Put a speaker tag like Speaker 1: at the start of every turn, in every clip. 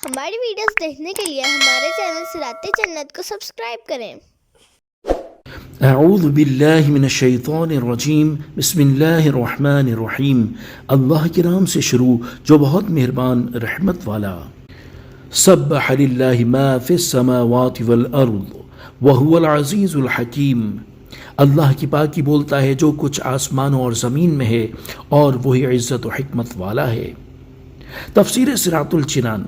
Speaker 1: ہماری ویڈیوز دیکھنے کے لیے ہمارے چینل صراط جنت کو سبسکرائب کریں۔
Speaker 2: اعوذ باللہ من الشیطان الرجیم، بسم اللہ الرحمن الرحیم۔ اللہ کے نام سے شروع جو بہت مہربان رحمت والا۔ سبح للہ ما فی السماوات والارض وہو العزیز الحکیم۔ اللہ کی پاکی بولتا ہے جو کچھ آسمانوں اور زمین میں ہے، اور وہی عزت و حکمت والا ہے۔ تفسیر صراط الجنان۔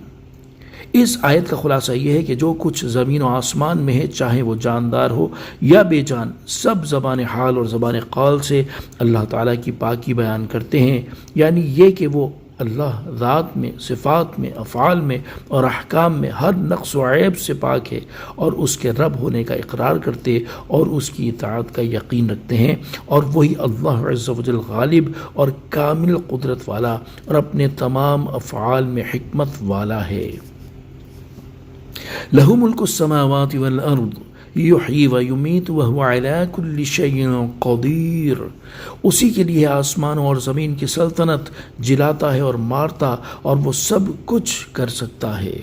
Speaker 2: اس آیت کا خلاصہ یہ ہے کہ جو کچھ زمین و آسمان میں ہے، چاہے وہ جاندار ہو یا بے جان، سب زبان حال اور زبان قال سے اللہ تعالیٰ کی پاکی بیان کرتے ہیں، یعنی یہ کہ وہ اللہ ذات میں، صفات میں، افعال میں اور احکام میں ہر نقص و عیب سے پاک ہے، اور اس کے رب ہونے کا اقرار کرتے اور اس کی اطاعت کا یقین رکھتے ہیں، اور وہی اللہ عز و جل غالب اور کامل قدرت والا اور اپنے تمام افعال میں حکمت والا ہے۔ لہ ملک السماوات والارض یحیی و یمیت وہو علی کل شیء قدیر۔ اسی کے لیے آسمانوں اور زمین کی سلطنت، جلاتا ہے اور مارتا، اور وہ سب کچھ کر سکتا ہے۔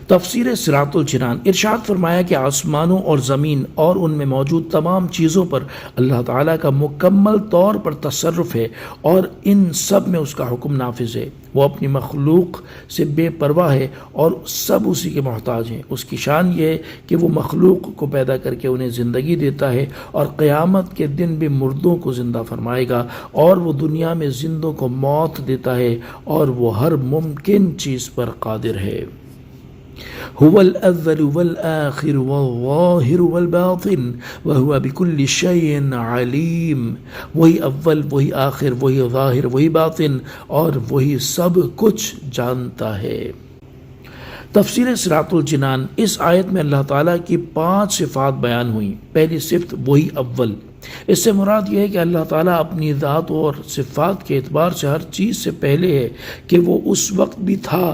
Speaker 2: تفسیر صراط الجنان۔ ارشاد فرمایا کہ آسمانوں اور زمین اور ان میں موجود تمام چیزوں پر اللہ تعالیٰ کا مکمل طور پر تصرف ہے، اور ان سب میں اس کا حکم نافذ ہے۔ وہ اپنی مخلوق سے بے پرواہ ہے اور سب اسی کے محتاج ہیں۔ اس کی شان یہ ہے کہ وہ مخلوق کو پیدا کر کے انہیں زندگی دیتا ہے، اور قیامت کے دن بھی مردوں کو زندہ فرمائے گا، اور وہ دنیا میں زندوں کو موت دیتا ہے، اور وہ ہر ممکن چیز پر قادر ہے۔ هو الأول والآخر والظاہر والباطن وهو بكل شيء علیم۔ وہی اول، وہی آخر، وہی ظاہر، وہی باطن، اور وہی سب کچھ جانتا ہے۔ تفسیر صراط الجنان۔ اس آیت میں اللہ تعالیٰ کی 5 صفات بیان ہوئیں۔ پہلی صفت وہی اول۔ اس سے مراد یہ ہے کہ اللہ تعالیٰ اپنی ذات اور صفات کے اعتبار سے ہر چیز سے پہلے ہے، کہ وہ اس وقت بھی تھا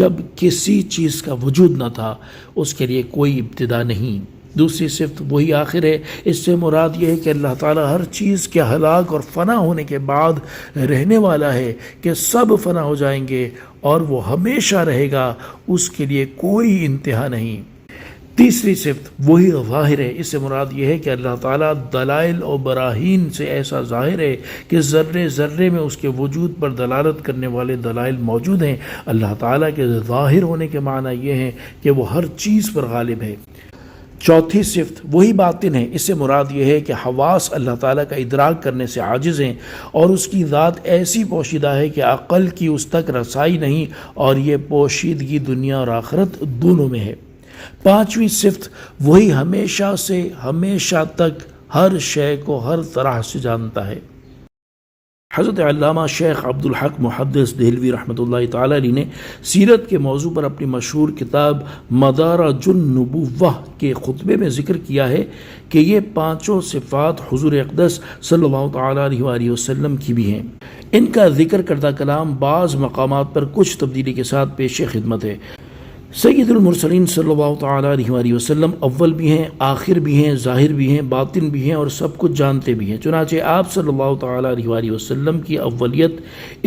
Speaker 2: جب کسی چیز کا وجود نہ تھا، اس کے لیے کوئی ابتدا نہیں۔ دوسری صفت وہی آخر ہے۔ اس سے مراد یہ ہے کہ اللہ تعالیٰ ہر چیز کے ہلاک اور فنا ہونے کے بعد رہنے والا ہے، کہ سب فنا ہو جائیں گے اور وہ ہمیشہ رہے گا، اس کے لیے کوئی انتہا نہیں۔ تیسری صفت وہی ظاہر ہے۔ اس سے مراد یہ ہے کہ اللہ تعالیٰ دلائل اور براہین سے ایسا ظاہر ہے کہ ذرے ذرے میں اس کے وجود پر دلالت کرنے والے دلائل موجود ہیں۔ اللہ تعالیٰ کے ظاہر ہونے کے معنی یہ ہیں کہ وہ ہر چیز پر غالب ہے۔ چوتھی صفت وہی باطن ہے۔ اس سے مراد یہ ہے کہ حواس اللہ تعالیٰ کا ادراک کرنے سے عاجز ہیں، اور اس کی ذات ایسی پوشیدہ ہے کہ عقل کی اس تک رسائی نہیں، اور یہ پوشیدگی دنیا اور آخرت دونوں میں ہے۔ پانچویں صفت وہی ہمیشہ سے ہمیشہ تک ہر شے کو ہر طرح سے جانتا ہے۔ حضرت علامہ شیخ عبدالحق محدث دہلوی رحمۃ اللہ تعالیٰ علیہ نے سیرت کے موضوع پر اپنی مشہور کتاب مدارج النبوہ کے خطبے میں ذکر کیا ہے کہ یہ 5 صفات حضور اقدس صلی اللہ تعالیٰ علیہ وآلہ وسلم کی بھی ہیں۔ ان کا ذکر کردہ کلام بعض مقامات پر کچھ تبدیلی کے ساتھ پیش خدمت ہے۔ سید المرسلین صلی اللہ تعالیٰ علیہ وآلہ وسلم اول بھی ہیں، آخر بھی ہیں، ظاہر بھی ہیں، باطن بھی ہیں، اور سب کچھ جانتے بھی ہیں۔ چنانچہ آپ صلی اللہ تعالیٰ علیہ وآلہ وسلم کی اولیت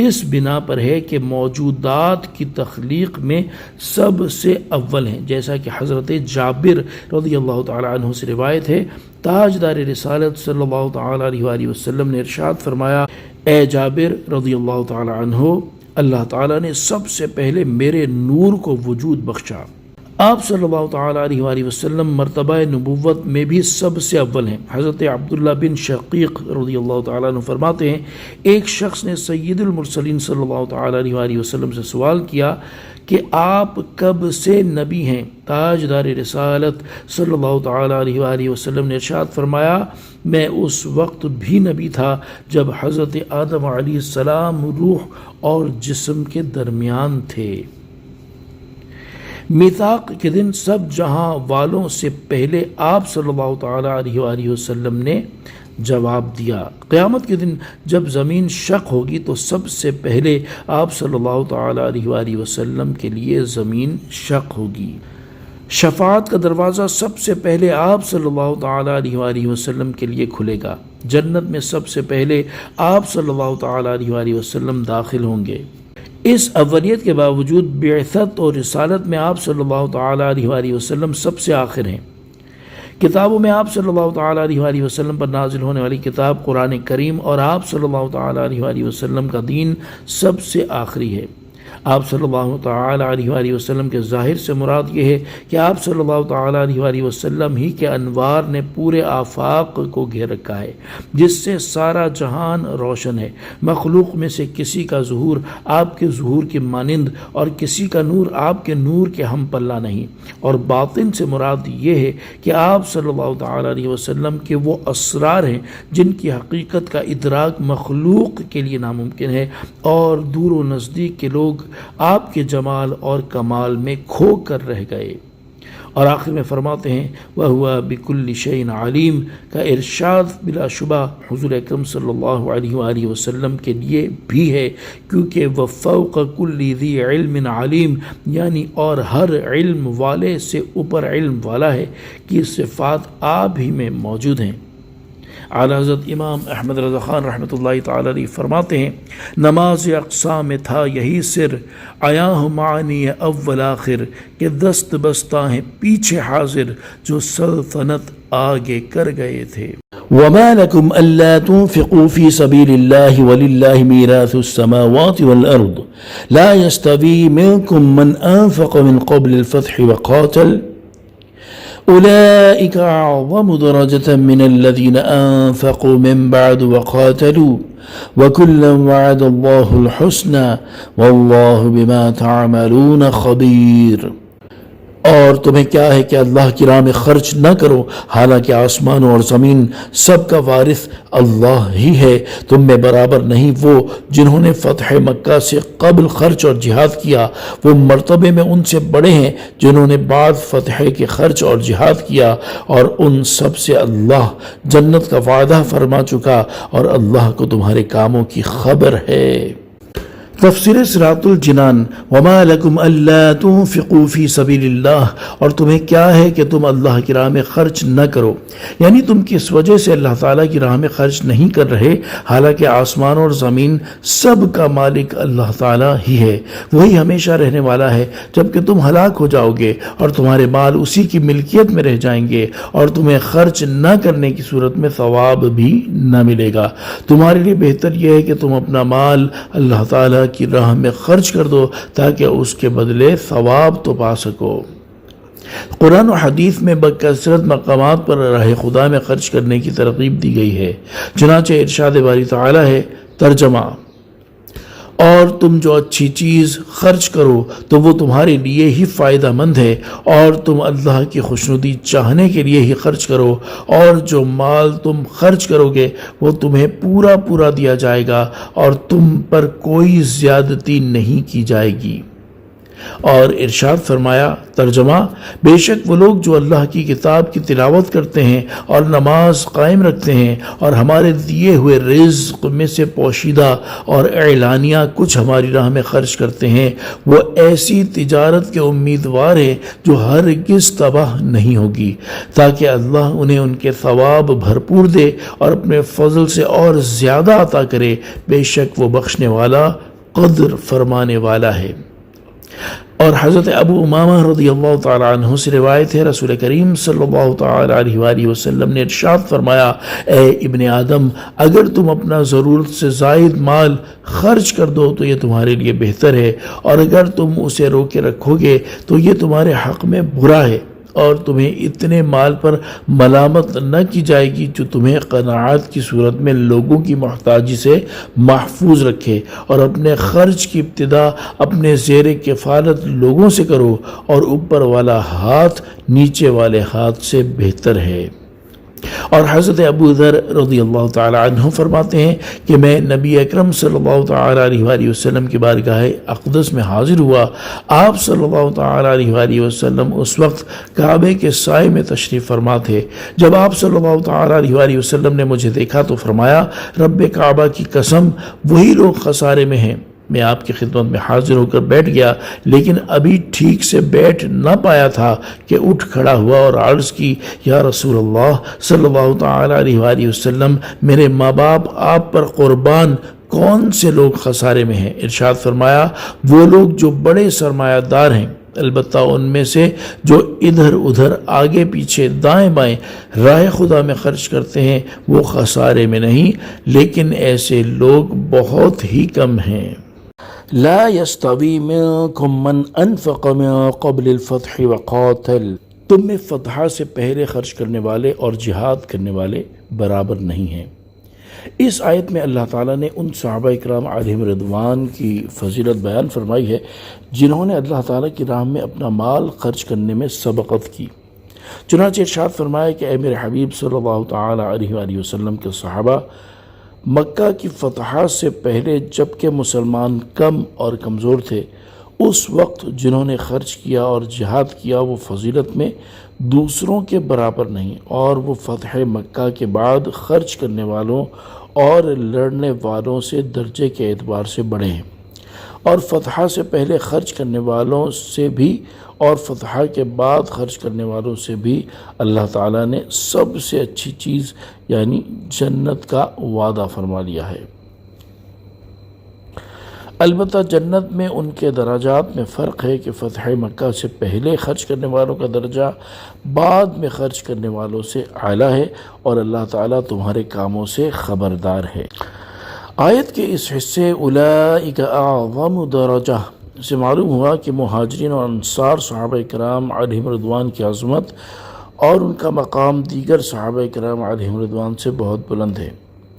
Speaker 2: اس بنا پر ہے کہ موجودات کی تخلیق میں سب سے اول ہیں، جیسا کہ حضرت جابر رضی اللہ تعالیٰ عنہ سے روایت ہے۔ تاجدار رسالت صلی اللہ تعالیٰ علیہ وآلہ وسلم نے ارشاد فرمایا: اے جابر رضی اللہ تعالیٰ عنہ، اللہ تعالیٰ نے سب سے پہلے میرے نور کو وجود بخشا۔ آپ صلی اللہ تعالیٰ علیہ وآلہ وسلم مرتبہ نبوت میں بھی سب سے اول ہیں۔ حضرت عبداللہ بن شقیق رضی اللہ تعالیٰ عنہ فرماتے ہیں، ایک شخص نے سید المرسلین صلی اللہ تعالیٰ علیہ وآلہ وسلم سے سوال کیا کہ آپ کب سے نبی ہیں؟ تاجدار رسالت صلی اللہ تعالیٰ علیہ وآلہ وسلم نے ارشاد فرمایا: میں اس وقت بھی نبی تھا جب حضرت آدم علیہ السلام روح اور جسم کے درمیان تھے۔ میثاق کے دن سب جہاں والوں سے پہلے آپ صلی اللہ تعالیٰ علیہ وآلہ وسلم نے جواب دیا۔ قیامت کے دن جب زمین شق ہوگی تو سب سے پہلے آپ صلی اللہ تعالیٰ علیہ وآلہ وسلم کے لیے زمین شق ہوگی۔ شفاعت کا دروازہ سب سے پہلے آپ صلی اللہ تعالیٰ علیہ وآلہ وسلم کے لیے کھلے گا۔ جنت میں سب سے پہلے آپ صلی اللہ تعالیٰ علیہ وآلہ وسلم داخل ہوں گے۔ اس اولیت کے باوجود بعثت اور رسالت میں آپ صلی اللہ تعالیٰ علیہ وآلہ وسلم سب سے آخر ہیں۔ کتابوں میں آپ صلی اللہ تعالیٰ علیہ وآلہ وسلم پر نازل ہونے والی کتاب قرآن کریم اور آپ صلی اللہ تعالیٰ علیہ وآلہ وسلم کا دین سب سے آخری ہے۔ آپ صلی اللہ تعالیٰ علیہ وآلہ وسلم کے ظاہر سے مراد یہ ہے کہ آپ صلی اللہ تعالیٰ علیہ وآلہ وسلم ہی کے انوار نے پورے آفاق کو گھیر رکھا ہے، جس سے سارا جہان روشن ہے۔ مخلوق میں سے کسی کا ظہور آپ کے ظہور کی مانند اور کسی کا نور آپ کے نور کے ہم پلہ نہیں، اور باطن سے مراد یہ ہے کہ آپ صلی اللہ تعالیٰ علیہ وسلم کے وہ اسرار ہیں جن کی حقیقت کا ادراک مخلوق کے لیے ناممکن ہے، اور دور و نزدیک کے لوگ آپ کے جمال اور کمال میں کھو کر رہ گئے۔ اور آخر میں فرماتے ہیں وَهُوَ بِكُلِّ شَيْءٍ عَلِيمٌ کا ارشاد بلا شبہ حضور اکرم صلی اللہ علیہ وآلہ وسلم کے لیے بھی ہے، کیونکہ وَفَوْقَ كُلِّ ذِي عِلْمٍ عَلِيمٌ یعنی اور ہر علم والے سے اوپر علم والا ہے کہ صفات آپ ہی میں موجود ہیں۔ اعلیٰ حضرت امام احمد رضا خان رحمۃ اللہ تعالی علیہ فرماتے ہیں نماز اقصا میں تھا یہی سر، آیا ہوں معنی اول آخر کہ دست بستہ ہیں پیچھے حاضر جو سلطنت آگے کر گئے تھے۔ وما لكم ألا تنفقوا في سبيل الله ولله ميراث السماوات والأرض لا يستوي منكم من أنفق من قبل الفتح وقاتل أولئك أعظم درجة من الذين أنفقوا من بعد وقاتلوا وكلا وعد الله الحسنى والله بما تعملون خبير۔ اور تمہیں کیا ہے کہ اللہ کی راہ میں خرچ نہ کرو، حالانکہ آسمان اور زمین سب کا وارث اللہ ہی ہے۔ تم میں برابر نہیں وہ جنہوں نے فتح مکہ سے قبل خرچ اور جہاد کیا، وہ مرتبے میں ان سے بڑے ہیں جنہوں نے بعد فتح کے خرچ اور جہاد کیا، اور ان سب سے اللہ جنت کا وعدہ فرما چکا، اور اللہ کو تمہارے کاموں کی خبر ہے۔ تفسیر صراط الجنان وما لکم الا تنفقوا فی سبیل اللہ، اور تمہیں کیا ہے کہ تم اللہ کی راہ میں خرچ نہ کرو، یعنی تم کس وجہ سے اللہ تعالیٰ کی راہ میں خرچ نہیں کر رہے، حالانکہ آسمان اور زمین سب کا مالک اللہ تعالیٰ ہی ہے، وہی ہمیشہ رہنے والا ہے۔ جبکہ تم ہلاک ہو جاؤ گے اور تمہارے مال اسی کی ملکیت میں رہ جائیں گے، اور تمہیں خرچ نہ کرنے کی صورت میں ثواب بھی نہ ملے گا۔ تمہارے لیے بہتر یہ ہے کہ تم اپنا مال اللہ تعالیٰ کی راہ میں خرچ کر دو تاکہ اس کے بدلے ثواب تو پا سکو۔ قرآن و حدیث میں بکثرت مقامات پر راہ خدا میں خرچ کرنے کی ترغیب دی گئی ہے، چنانچہ ارشاد باری تعالی ہے ترجمہ، اور تم جو اچھی چیز خرچ کرو تو وہ تمہارے لیے ہی فائدہ مند ہے، اور تم اللہ کی خوشنودی چاہنے کے لیے ہی خرچ کرو، اور جو مال تم خرچ کرو گے وہ تمہیں پورا پورا دیا جائے گا، اور تم پر کوئی زیادتی نہیں کی جائے گی۔ اور ارشاد فرمایا ترجمہ، بے شک وہ لوگ جو اللہ کی کتاب کی تلاوت کرتے ہیں اور نماز قائم رکھتے ہیں اور ہمارے دیے ہوئے رزق میں سے پوشیدہ اور اعلانیہ کچھ ہماری راہ میں خرچ کرتے ہیں، وہ ایسی تجارت کے امیدوار ہیں جو ہرگز تباہ نہیں ہوگی، تاکہ اللہ انہیں ان کے ثواب بھرپور دے اور اپنے فضل سے اور زیادہ عطا کرے، بے شک وہ بخشنے والا قدر فرمانے والا ہے۔ اور حضرت ابو امامہ رضی اللہ تعالی عنہ سے روایت ہے، رسول کریم صلی اللہ تعالی علیہ وآلہ وسلم نے ارشاد فرمایا، اے ابن آدم، اگر تم اپنا ضرورت سے زائد مال خرچ کر دو تو یہ تمہارے لیے بہتر ہے، اور اگر تم اسے روکے رکھو گے تو یہ تمہارے حق میں برا ہے، اور تمہیں اتنے مال پر ملامت نہ کی جائے گی جو تمہیں قناعت کی صورت میں لوگوں کی محتاجی سے محفوظ رکھے، اور اپنے خرچ کی ابتدا اپنے زیر کفالت لوگوں سے کرو، اور اوپر والا ہاتھ نیچے والے ہاتھ سے بہتر ہے۔ اور حضرت ابو ذر رضی اللہ تعالی عنہ فرماتے ہیں کہ میں نبی اکرم صلی اللہ تعالی علیہ وآلہ وسلم کی بارگاہ اقدس میں حاضر ہوا، آپ صلی اللہ تعالی علیہ وآلہ وسلم اس وقت کعبے کے سائے میں تشریف فرما تھے۔ جب آپ صلی اللہ تعالی علیہ وآلہ وسلم نے مجھے دیکھا تو فرمایا، رب کعبہ کی قسم، وہی لوگ خسارے میں ہیں۔ میں آپ کی خدمت میں حاضر ہو کر بیٹھ گیا، لیکن ابھی ٹھیک سے بیٹھ نہ پایا تھا کہ اٹھ کھڑا ہوا اور عرض کی، یا رسول اللہ صلی اللہ تعالی علیہ وآلہ وسلم، میرے ماں باپ آپ پر قربان، کون سے لوگ خسارے میں ہیں؟ ارشاد فرمایا وہ لوگ جو بڑے سرمایہ دار ہیں، البتہ ان میں سے جو ادھر ادھر آگے پیچھے دائیں بائیں راہ خدا میں خرچ کرتے ہیں وہ خسارے میں نہیں، لیکن ایسے لوگ بہت ہی کم ہیں۔ لا يستوی منکم من انفق من قبل الفتح وقاتل، تم میں فتح سے پہلے خرچ کرنے والے اور جہاد کرنے والے برابر نہیں ہیں۔ اس آیت میں اللہ تعالیٰ نے ان صحابہ اکرام علیہم رضوان کی فضیلت بیان فرمائی ہے جنہوں نے اللہ تعالیٰ کی راہ میں اپنا مال خرچ کرنے میں سبقت کی۔ چنانچہ ارشاد فرمایا کہ اے میرے حبیب صلی اللہ تعالیٰ علیہ وآلہ وسلم کے صحابہ، مکہ کی فتح سے پہلے جبکہ مسلمان کم اور کمزور تھے، اس وقت جنہوں نے خرچ کیا اور جہاد کیا وہ فضیلت میں دوسروں کے برابر نہیں، اور وہ فتح مکہ کے بعد خرچ کرنے والوں اور لڑنے والوں سے درجے کے اعتبار سے بڑے ہیں، اور فتح سے پہلے خرچ کرنے والوں سے بھی اور فتح کے بعد خرچ کرنے والوں سے بھی اللہ تعالیٰ نے سب سے اچھی چیز یعنی جنت کا وعدہ فرما لیا ہے۔ البتہ جنت میں ان کے درجات میں فرق ہے کہ فتح مکہ سے پہلے خرچ کرنے والوں کا درجہ بعد میں خرچ کرنے والوں سے اعلیٰ ہے، اور اللہ تعالیٰ تمہارے کاموں سے خبردار ہے۔ آیت کے اس حصے اولئک اعظم درجہ سے معلوم ہوا کہ مہاجرین اور انصار صحابہ کرام علیہم رضوان کی عظمت اور ان کا مقام دیگر صحابہ کرام علیہم رضوان سے بہت بلند ہے۔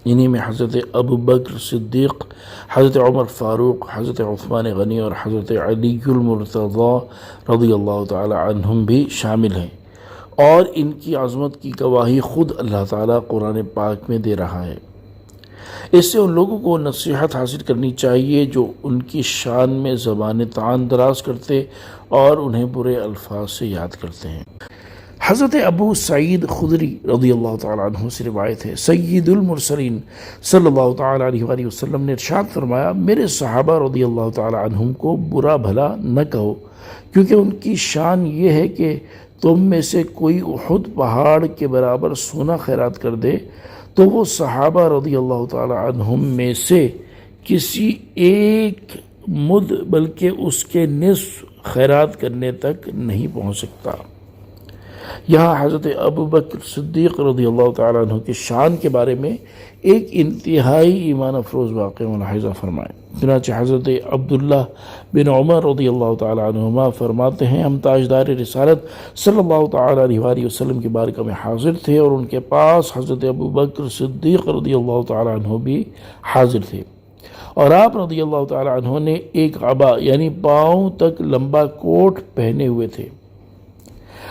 Speaker 2: انہی میں حضرت ابو بکر صدیق، حضرت عمر فاروق، حضرت عثمان غنی اور حضرت علی المرتضی رضی اللہ تعالی عنہم بھی شامل ہیں، اور ان کی عظمت کی گواہی خود اللہ تعالیٰ قرآن پاک میں دے رہا ہے۔ اس سے ان لوگوں کو نصیحت حاصل کرنی چاہیے جو ان کی شان میں زبان طعن دراز کرتے اور انہیں برے الفاظ سے یاد کرتے ہیں۔ حضرت ابو سعید خدری رضی اللہ تعالیٰ عنہ سے روایت ہے، سید المرسلین صلی اللہ تعالیٰ علیہ وآلہ وسلم نے ارشاد فرمایا، میرے صحابہ رضی اللہ تعالیٰ عنہم کو برا بھلا نہ کہو، کیونکہ ان کی شان یہ ہے کہ تم میں سے کوئی احد پہاڑ کے برابر سونا خیرات کر دے تو وہ صحابہ رضی اللہ تعالیٰ عنہم میں سے کسی ایک مد بلکہ اس کے نصف خیرات کرنے تک نہیں پہنچ سکتا۔ یہاں حضرت ابو بکر صدیق رضی اللہ تعالیٰ عنہ کی شان کے بارے میں ایک انتہائی ایمان افروز واقعہ ملاحظہ فرمائیں۔ چنانچہ حضرت عبداللہ بن عمر رضی اللہ تعالیٰ عنہما فرماتے ہیں، ہم تاجدار رسالت صلی اللہ تعالیٰ علیہ وآلہ وسلم کی بارگاہ میں حاضر تھے، اور ان کے پاس حضرت ابو بکر صدیق رضی اللہ تعالیٰ عنہ بھی حاضر تھے، اور آپ رضی اللہ تعالیٰ عنہ نے ایک عبا یعنی پاؤں تک لمبا کوٹ پہنے ہوئے تھے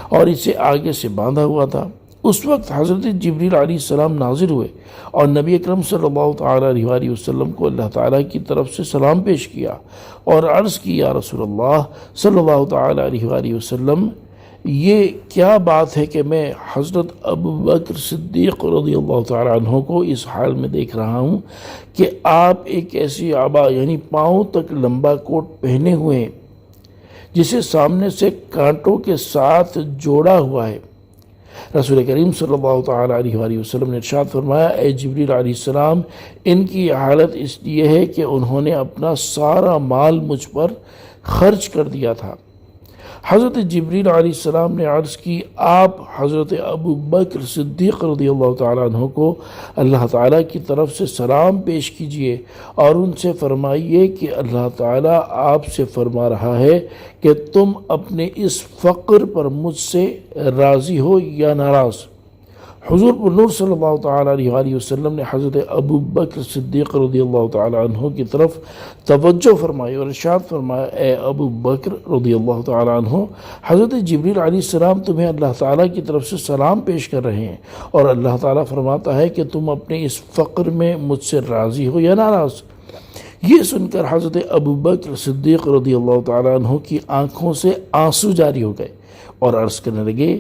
Speaker 2: اور اسے آگے سے باندھا ہوا تھا۔ اس وقت حضرت جبریل علیہ السلام نازل ہوئے اور نبی اکرم صلی اللہ تعالیٰ علیہ وآلہ وسلم کو اللہ تعالیٰ کی طرف سے سلام پیش کیا اور عرض کی، یا رسول اللہ صلی اللہ تعالیٰ علیہ وآلہ وسلم، یہ کیا بات ہے کہ میں حضرت ابو بکر صدیق رضی اللہ تعالیٰ عنہ کو اس حال میں دیکھ رہا ہوں کہ آپ ایک ایسی عبا یعنی پاؤں تک لمبا کوٹ پہنے ہوئے ہیں جسے سامنے سے کانٹوں کے ساتھ جوڑا ہوا ہے۔ رسول کریم صلی اللہ تعالیٰ علیہ وآلہ وسلم نے ارشاد فرمایا، اے جبریل علیہ السلام، ان کی حالت اس لیے ہے کہ انہوں نے اپنا سارا مال مجھ پر خرچ کر دیا تھا۔ حضرت جبریل علیہ السلام نے عرض کی، آپ حضرت ابو بکر صدیق رضی اللہ تعالیٰ عنہ کو اللہ تعالیٰ کی طرف سے سلام پیش کیجئے اور ان سے فرمائیے کہ اللہ تعالیٰ آپ سے فرما رہا ہے کہ تم اپنے اس فقر پر مجھ سے راضی ہو یا ناراض۔ حضور پر نور صلی اللہ تعالیٰ علیہ وآلہ وسلم نے حضرت ابو بکر صدیق رضی اللہ تعالیٰ عنہ کی طرف توجہ فرمائی اور ارشاد فرمایا، اے ابو بکر رضی اللہ تعالیٰ عنہ، حضرت جبریل علیہ السلام تمہیں اللہ تعالیٰ کی طرف سے سلام پیش کر رہے ہیں، اور اللہ تعالیٰ فرماتا ہے کہ تم اپنے اس فقر میں مجھ سے راضی ہو یا ناراض۔ یہ سن کر حضرت ابو بکر صدیق رضی اللہ تعالیٰ عنہ کی آنکھوں سے آنسو جاری ہو گئے اور عرض کرنے لگے،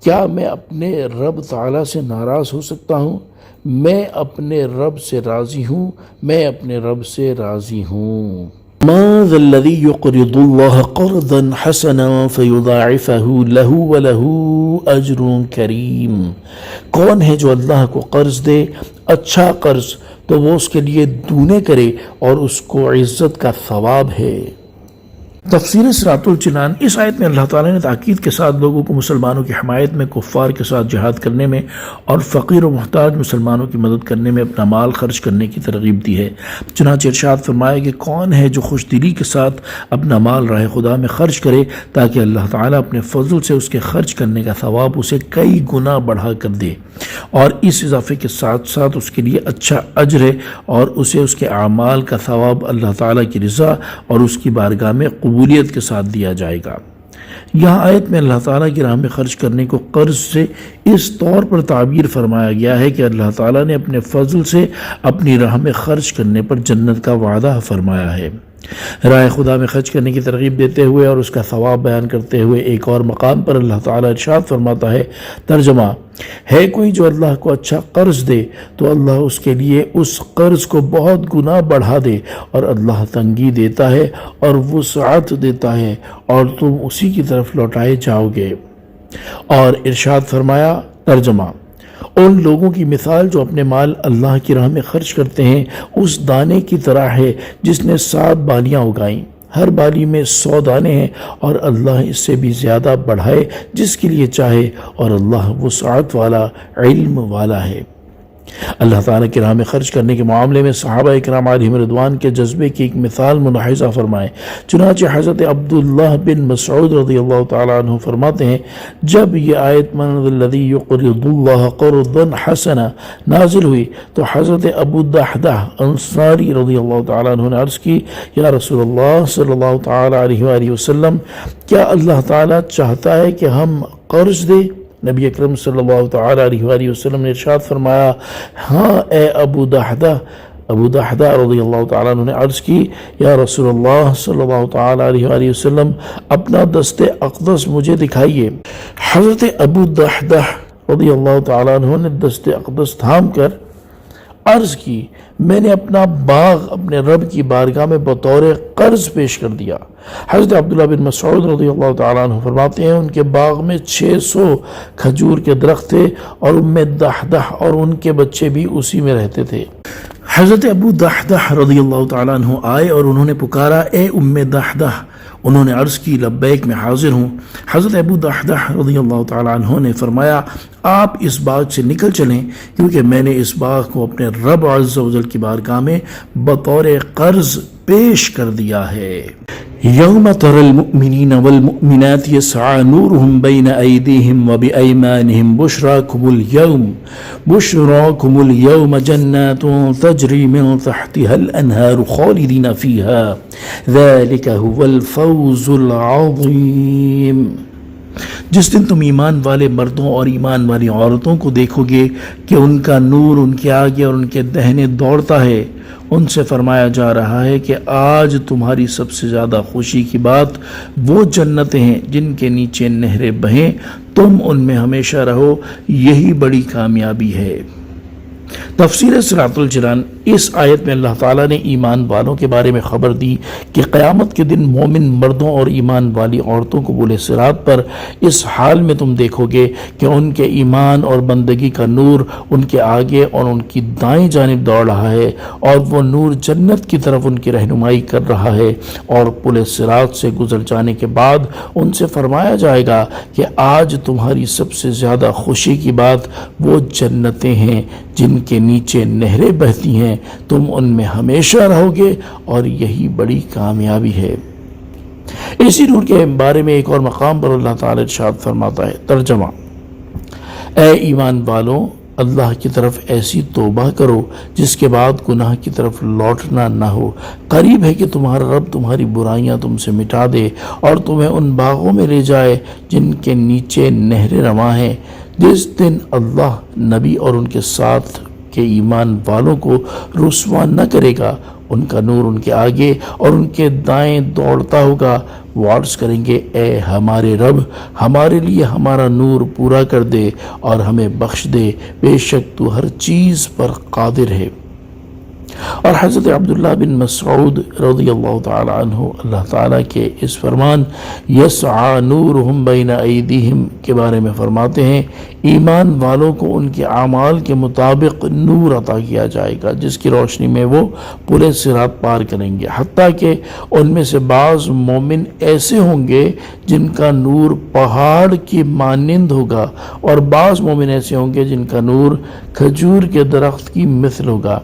Speaker 2: کیا میں اپنے رب تعالیٰ سے ناراض ہو سکتا ہوں؟ میں اپنے رب سے راضی ہوں، میں اپنے رب سے راضی ہوں۔ ما ذا الذی یقرض اللہ قرضا حسنا فیضاعفہ لہ ولہ اجر کریم، کون ہے جو اللہ کو قرض دے، اچھا قرض، تو وہ اس کے لیے دونے کرے اور اس کو عزت کا ثواب ہے۔ تفسیر صراط الجنان، اس آیت میں اللہ تعالیٰ نے تاکید کے ساتھ لوگوں کو مسلمانوں کی حمایت میں کفار کے ساتھ جہاد کرنے میں اور فقیر و محتاج مسلمانوں کی مدد کرنے میں اپنا مال خرچ کرنے کی ترغیب دی ہے۔ چنانچہ ارشاد فرمایا کہ کون ہے جو خوش دلی کے ساتھ اپنا مال راہ خدا میں خرچ کرے تاکہ اللہ تعالیٰ اپنے فضل سے اس کے خرچ کرنے کا ثواب اسے کئی گنا بڑھا کر دے، اور اس اضافے کے ساتھ ساتھ اس کے لیے اچھا اجر ہے اور اسے اس کے اعمال کا ثواب اللہ تعالیٰ کی رضا اور اس کی بارگاہ میں قبولیت کے ساتھ دیا جائے گا۔ یہاں آیت میں اللہ تعالیٰ کی راہ میں خرچ کرنے کو قرض سے اس طور پر تعبیر فرمایا گیا ہے کہ اللہ تعالیٰ نے اپنے فضل سے اپنی راہ میں خرچ کرنے پر جنت کا وعدہ فرمایا ہے۔ راہ خدا میں خرچ کرنے کی ترغیب دیتے ہوئے اور اس کا ثواب بیان کرتے ہوئے ایک اور مقام پر اللہ تعالیٰ ارشاد فرماتا ہے، ترجمہ ہے کوئی جو اللہ کو اچھا قرض دے تو اللہ اس کے لیے اس قرض کو بہت گنا بڑھا دے، اور اللہ تنگی دیتا ہے اور وسعت دیتا ہے اور تم اسی کی طرف لوٹائے جاؤ گے۔ اور ارشاد فرمایا، ترجمہ ان لوگوں کی مثال جو اپنے مال اللہ کی راہ میں خرچ کرتے ہیں اس دانے کی طرح ہے جس نے 7 بالیاں اگائیں، ہر بالی میں 100 دانے ہیں، اور اللہ اس سے بھی زیادہ بڑھائے جس کے لیے چاہے، اور اللہ وسعت والا، علم والا ہے۔ اللہ تعالیٰ کی راہ میں خرچ کرنے کے معاملے میں صحابہ اکرام علیہم رضوان کے جذبے کی ایک مثال ملاحظہ فرمائیں۔ چنانچہ حضرت عبداللہ بن مسعود رضی اللہ تعالیٰ عنہ فرماتے ہیں، جب یہ آیت من ذا الذی یقرض اللہ قرضا حسنا نازل ہوئی تو حضرت ابو دحدہ انصاری رضی اللہ تعالیٰ عنہ نے عرض کی، یا رسول اللہ صلی اللہ تعالیٰ علیہ وآلہ وسلم، کیا اللہ تعالیٰ چاہتا ہے کہ ہم قرض دیں؟ نبی اکرم صلی اللہ تعالیٰ علیہ وآلہ وسلم نے ارشاد فرمایا، ہاں اے ابو دحدہ۔ ابو دحدہ رضی اللہ تعالیٰ عنہ نے عرض کی، یا رسول اللہ صلی اللہ تعالیٰ علیہ وآلہ وسلم، اپنا دست اقدس مجھے دکھائیے۔ حضرت ابو دحدہ رضی اللہ تعالیٰ عنہ نے دست اقدس تھام کر عرض کی، میں نے اپنا باغ اپنے رب کی بارگاہ میں بطور قرض پیش کر دیا۔ حضرت عبداللہ بن مسعود رضی اللہ تعالیٰ عنہ فرماتے ہیں، ان کے باغ میں 600 کھجور کے درخت تھے اور ام دحدہ اور ان کے بچے بھی اسی میں رہتے تھے۔ حضرت ابو دحدہ رضی اللہ تعالیٰ عنہ آئے اور انہوں نے پکارا، اے ام دحدہ۔ انہوں نے عرض کی، لبیک میں حاضر ہوں۔ حضرت ابو دحدہ رضی اللہ تعالیٰ عنہ نے فرمایا، آپ اس باغ سے نکل چلیں کیونکہ میں نے اس باغ کو اپنے رب عز و جل کی بارگاہ میں بطور قرض پیش کر دیا ہے۔ یوم تر المؤمنین والمؤمنات یسعى نورهم بین ایدیہم وبایمانہم بشراکم اليوم جنات تجری من تحتها الانہار خالدین فیہا ذلک هو الفوز العظیم۔ جس دن تم ایمان والے مردوں اور ایمان والی عورتوں کو دیکھو گے کہ ان کا نور ان کے آگے اور ان کے دہنے دوڑتا ہے، ان سے فرمایا جا رہا ہے کہ آج تمہاری سب سے زیادہ خوشی کی بات وہ جنتیں ہیں جن کے نیچے نہریں بہیں، تم ان میں ہمیشہ رہو، یہی بڑی کامیابی ہے۔ تفسیر صراط الجنان، اس آیت میں اللہ تعالیٰ نے ایمان والوں کے بارے میں خبر دی کہ قیامت کے دن مومن مردوں اور ایمان والی عورتوں کو بولے صراط پر اس حال میں تم دیکھو گے کہ ان کے ایمان اور بندگی کا نور ان کے آگے اور ان کی دائیں جانب دوڑ رہا ہے، اور وہ نور جنت کی طرف ان کی رہنمائی کر رہا ہے، اور پل صراط سے گزر جانے کے بعد ان سے فرمایا جائے گا کہ آج تمہاری سب سے زیادہ خوشی کی بات وہ جنتیں ہیں جن کے نیچے نہریں بہتی ہیں، تم ان میں ہمیشہ رہو گے، اور یہی بڑی کامیابی ہے۔ اسی نور کے بارے میں ایک اور مقام پر اللہ تعالی ارشاد فرماتا ہے، ترجمہ اے ایمان والوں، اللہ کی طرف ایسی توبہ کرو جس کے بعد گناہ کی طرف لوٹنا نہ ہو، قریب ہے کہ تمہارا رب تمہاری برائیاں تم سے مٹا دے اور تمہیں ان باغوں میں لے جائے جن کے نیچے نہریں رواں ہیں۔ جس دن اللہ نبی اور ان کے ساتھ کے ایمان والوں کو رسوا نہ کرے گا، ان کا نور ان کے آگے اور ان کے دائیں دوڑتا ہوگا، وہ عرض کریں گے، اے ہمارے رب، ہمارے لیے ہمارا نور پورا کر دے اور ہمیں بخش دے، بے شک تو ہر چیز پر قادر ہے۔ اور حضرت عبداللہ بن مسعود رضی اللہ تعالی عنہ اللہ تعالیٰ کے اس فرمان یسعى نورہم بین ایدیہم کے بارے میں فرماتے ہیں ایمان والوں کو ان کے اعمال کے مطابق نور عطا کیا جائے گا جس کی روشنی میں وہ پورے صراط پار کریں گے، حتیٰ کہ ان میں سے بعض مومن ایسے ہوں گے جن کا نور پہاڑ کی مانند ہوگا، اور بعض مومن ایسے ہوں گے جن کا نور کھجور کے درخت کی مثل ہوگا،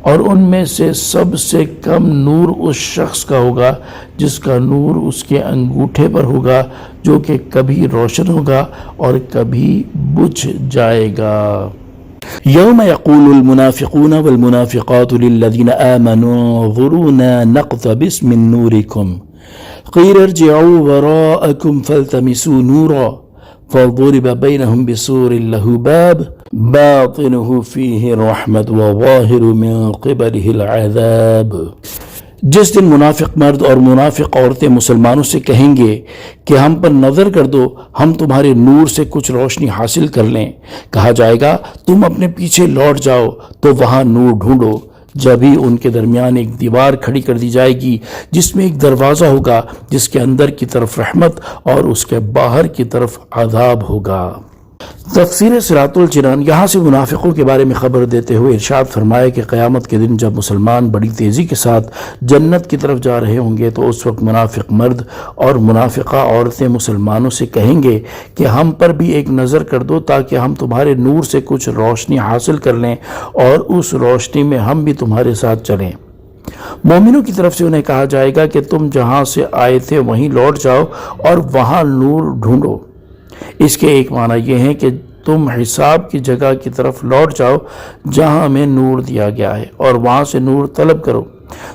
Speaker 2: اور ان میں سے سب سے کم نور اس شخص کا ہوگا جس کا نور اس کے انگوٹھے پر ہوگا، جو کہ کبھی روشن ہوگا اور کبھی بجھ جائے گا۔ یوم یقول المنافقون والمنافقات للذین آمنوا انظرونا نقتبس من نورکم قیل ارجعوا وراءکم فالتمسوا نورا فضرب بینہم بسور لہ باب باطنہ فیہ الرحمت وظاہر من قبلہ العذاب۔ جس دن منافق مرد اور منافق عورتیں مسلمانوں سے کہیں گے کہ ہم پر نظر کر دو، ہم تمہارے نور سے کچھ روشنی حاصل کر لیں، کہا جائے گا تم اپنے پیچھے لوٹ جاؤ تو وہاں نور ڈھونڈو۔ جب ہی ان کے درمیان ایک دیوار کھڑی کر دی جائے گی جس میں ایک دروازہ ہوگا جس کے اندر کی طرف رحمت اور اس کے باہر کی طرف عذاب ہوگا۔ تفسیر صراط الجنان یہاں سے منافقوں کے بارے میں خبر دیتے ہوئے ارشاد فرمایا کہ قیامت کے دن جب مسلمان بڑی تیزی کے ساتھ جنت کی طرف جا رہے ہوں گے تو اس وقت منافق مرد اور منافقہ عورتیں مسلمانوں سے کہیں گے کہ ہم پر بھی ایک نظر کر دو تاکہ ہم تمہارے نور سے کچھ روشنی حاصل کر لیں اور اس روشنی میں ہم بھی تمہارے ساتھ چلیں۔ مومنوں کی طرف سے انہیں کہا جائے گا کہ تم جہاں سے آئے تھے وہیں لوٹ جاؤ اور وہاں نور ڈھونڈو۔ اس کے ایک معنی یہ ہے کہ تم حساب کی جگہ کی طرف لوٹ جاؤ جہاں ہمیں نور دیا گیا ہے اور وہاں سے نور طلب کرو۔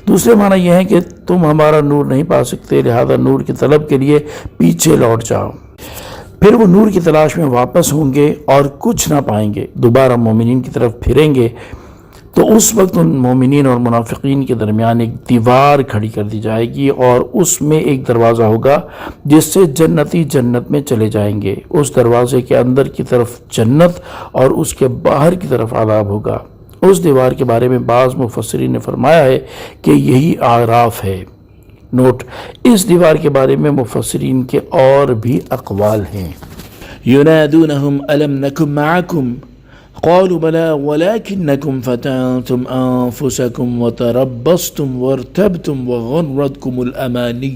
Speaker 2: دوسرے معنی یہ ہے کہ تم ہمارا نور نہیں پا سکتے لہذا نور کی طلب کے لیے پیچھے لوٹ جاؤ۔ پھر وہ نور کی تلاش میں واپس ہوں گے اور کچھ نہ پائیں گے، دوبارہ مومنین کی طرف پھریں گے تو اس وقت ان مومنین اور منافقین کے درمیان ایک دیوار کھڑی کر دی جائے گی اور اس میں ایک دروازہ ہوگا جس سے جنتی جنت میں چلے جائیں گے۔ اس دروازے کے اندر کی طرف جنت اور اس کے باہر کی طرف عذاب ہوگا۔ اس دیوار کے بارے میں بعض مفسرین نے فرمایا ہے کہ یہی اعراف ہے۔ نوٹ: اس دیوار کے بارے میں مفسرین کے اور بھی اقوال ہیں۔ ينادونهم ألم نكن معكم قالوا بلى ولكنكم فتنتم أنفسكم وتربصتم وارتبتم وغرتكم الأماني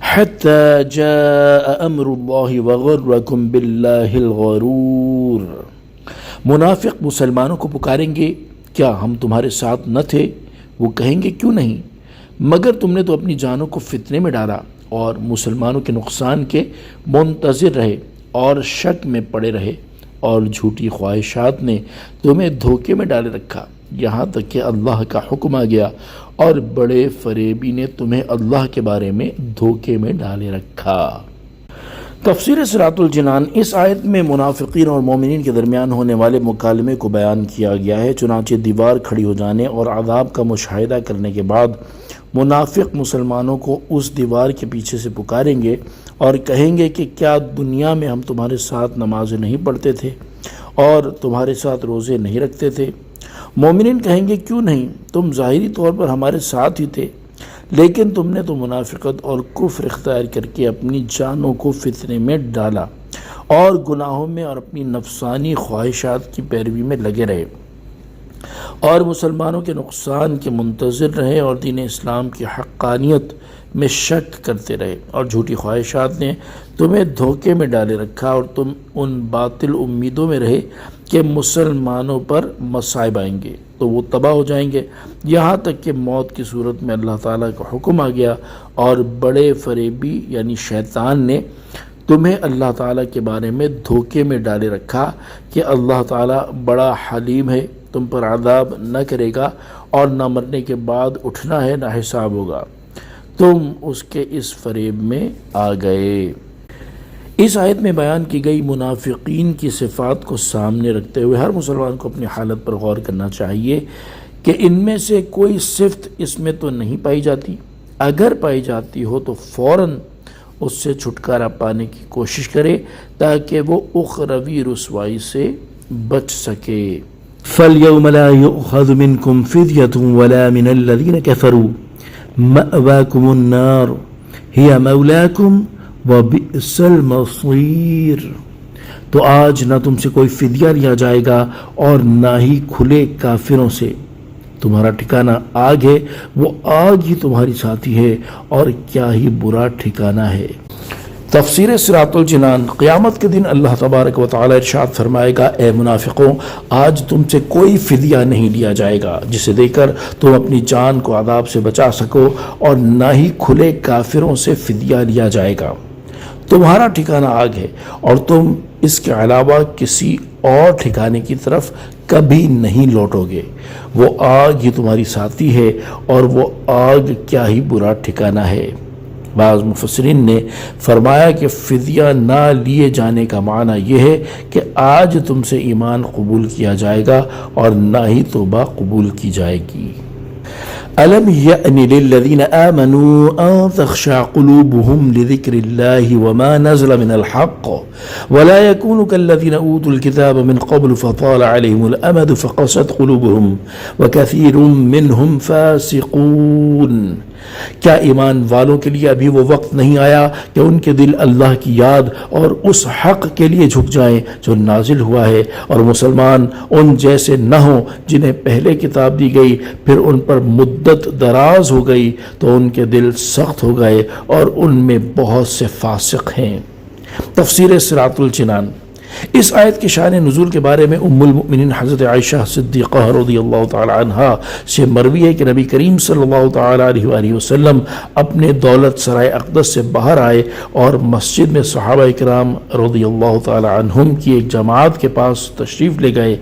Speaker 2: حتى جاء أمر الله وغركم بالله الغرور۔ منافق مسلمانوں کو پکاریں گے کیا ہم تمہارے ساتھ نہ تھے؟ وہ کہیں گے کیوں نہیں، مگر تم نے تو اپنی جانوں کو فتنے میں ڈالا اور مسلمانوں کے نقصان کے منتظر رہے اور شک میں پڑے رہے، اور جھوٹی خواہشات نے تمہیں دھوکے میں ڈالے رکھا یہاں تک کہ اللہ کا حکم آ گیا، اور بڑے فریبی نے تمہیں اللہ کے بارے میں دھوکے میں ڈالے رکھا۔ تفسیر صراط الجنان اس آیت میں منافقین اور مومنین کے درمیان ہونے والے مکالمے کو بیان کیا گیا ہے۔ چنانچہ دیوار کھڑی ہو جانے اور عذاب کا مشاہدہ کرنے کے بعد منافق مسلمانوں کو اس دیوار کے پیچھے سے پکاریں گے اور کہیں گے کہ کیا دنیا میں ہم تمہارے ساتھ نمازیں نہیں پڑھتے تھے اور تمہارے ساتھ روزے نہیں رکھتے تھے؟ مومنین کہیں گے کیوں نہیں، تم ظاہری طور پر ہمارے ساتھ ہی تھے، لیکن تم نے تو منافقت اور کفر اختیار کر کے اپنی جانوں کو فتنے میں ڈالا اور گناہوں میں اور اپنی نفسانی خواہشات کی پیروی میں لگے رہے اور مسلمانوں کے نقصان کے منتظر رہے اور دین اسلام کی حقانیت میں شک کرتے رہے، اور جھوٹی خواہشات نے تمہیں دھوکے میں ڈالے رکھا اور تم ان باطل امیدوں میں رہے کہ مسلمانوں پر مصائب آئیں گے تو وہ تباہ ہو جائیں گے، یہاں تک کہ موت کی صورت میں اللہ تعالیٰ کا حکم آ گیا اور بڑے فریبی یعنی شیطان نے تمہیں اللہ تعالیٰ کے بارے میں دھوکے میں ڈالے رکھا کہ اللہ تعالیٰ بڑا حلیم ہے، تم پر عذاب نہ کرے گا اور نہ مرنے کے بعد اٹھنا ہے نہ حساب ہوگا، تم اس کے اس فریب میں آ گئے۔ اس آیت میں بیان کی گئی منافقین کی صفات کو سامنے رکھتے ہوئے ہر مسلمان کو اپنی حالت پر غور کرنا چاہیے کہ ان میں سے کوئی صفت اس میں تو نہیں پائی جاتی، اگر پائی جاتی ہو تو فوراً اس سے چھٹکارا پانے کی کوشش کرے تاکہ وہ اخروی رسوائی سے بچ سکے۔ فَالْيَوْمَ لَا يُؤْخَذُ مِنْكُمْ فِدْيَةٌ وَلَا مِنَ الَّذِينَ كَفَرُوا مَأْوَاكُمُ النَّارُ هِيَ مَوْلَاكُمْ وَبِئْسَ الْمَصِيرُ۔ تو آج نہ تم سے کوئی فدیہ لیا جائے گا اور نہ ہی کھلے کافروں سے، تمہارا ٹھکانہ آگ ہے، وہ آگ ہی تمہاری ساتھی ہے، اور کیا ہی برا ٹھکانہ ہے۔ تفسیر صراط الجنان۔ قیامت کے دن اللہ تبارک و تعالی ارشاد فرمائے گا، اے منافقوں، آج تم سے کوئی فدیہ نہیں لیا جائے گا جسے دے کر تم اپنی جان کو عذاب سے بچا سکو، اور نہ ہی کھلے کافروں سے فدیہ لیا جائے گا۔ تمہارا ٹھکانہ آگ ہے، اور تم اس کے علاوہ کسی اور ٹھکانے کی طرف کبھی نہیں لوٹو گے۔ وہ آگ ہی تمہاری ساتھی ہے، اور وہ آگ کیا ہی برا ٹھکانہ ہے۔ بعض مفسرین نے فرمایا کہ فدیہ نہ لیے جانے کا معنی یہ ہے کہ آج تم سے ایمان قبول کیا جائے گا اور نہ ہی توبہ قبول کی جائے گی۔ أَلَمْ يَأْنِ لِلَّذِينَ آمَنُوا أَن تَخْشَعَ قُلُوبُهُمْ لِذِكْرِ اللَّهِ وَمَا نَزَلَ مِنَ الْحَقِّ وَلَا يَكُونُوا كَالَّذِينَ أُوتُوا الْكِتَابَ مِنْ قَبْلُ فَطَالَ عَلَيْهِمُ الْأَمَدُ فَقَسَتْ قُلُوبُهُمْ وَكَثِيرٌ مِّنْهُمْ فَاسِقُونَ۔ کیا ایمان والوں کے لیے ابھی وہ وقت نہیں آیا کہ ان کے دل اللہ کی یاد اور اس حق کے لیے جھک جائیں جو نازل ہوا ہے، اور مسلمان ان جیسے نہ ہوں جنہیں پہلے کتاب دی گئی، پھر ان پر مدت دراز ہو گئی تو ان کے دل سخت ہو گئے، اور ان میں بہت سے فاسق ہیں۔ تفسیر صراط الجنان۔ اس آیت کے شان نزول کے بارے میں ام المؤمنین حضرت عائشہ صدیقہ رضی اللہ تعالی عنہا سے مروی ہے کہ نبی کریم صلی اللہ تعالی علیہ وآلہ وسلم اپنے دولت سرائے اقدس سے باہر آئے اور مسجد میں صحابہ کرام رضی اللہ تعالی عنہم کی ایک جماعت کے پاس تشریف لے گئے۔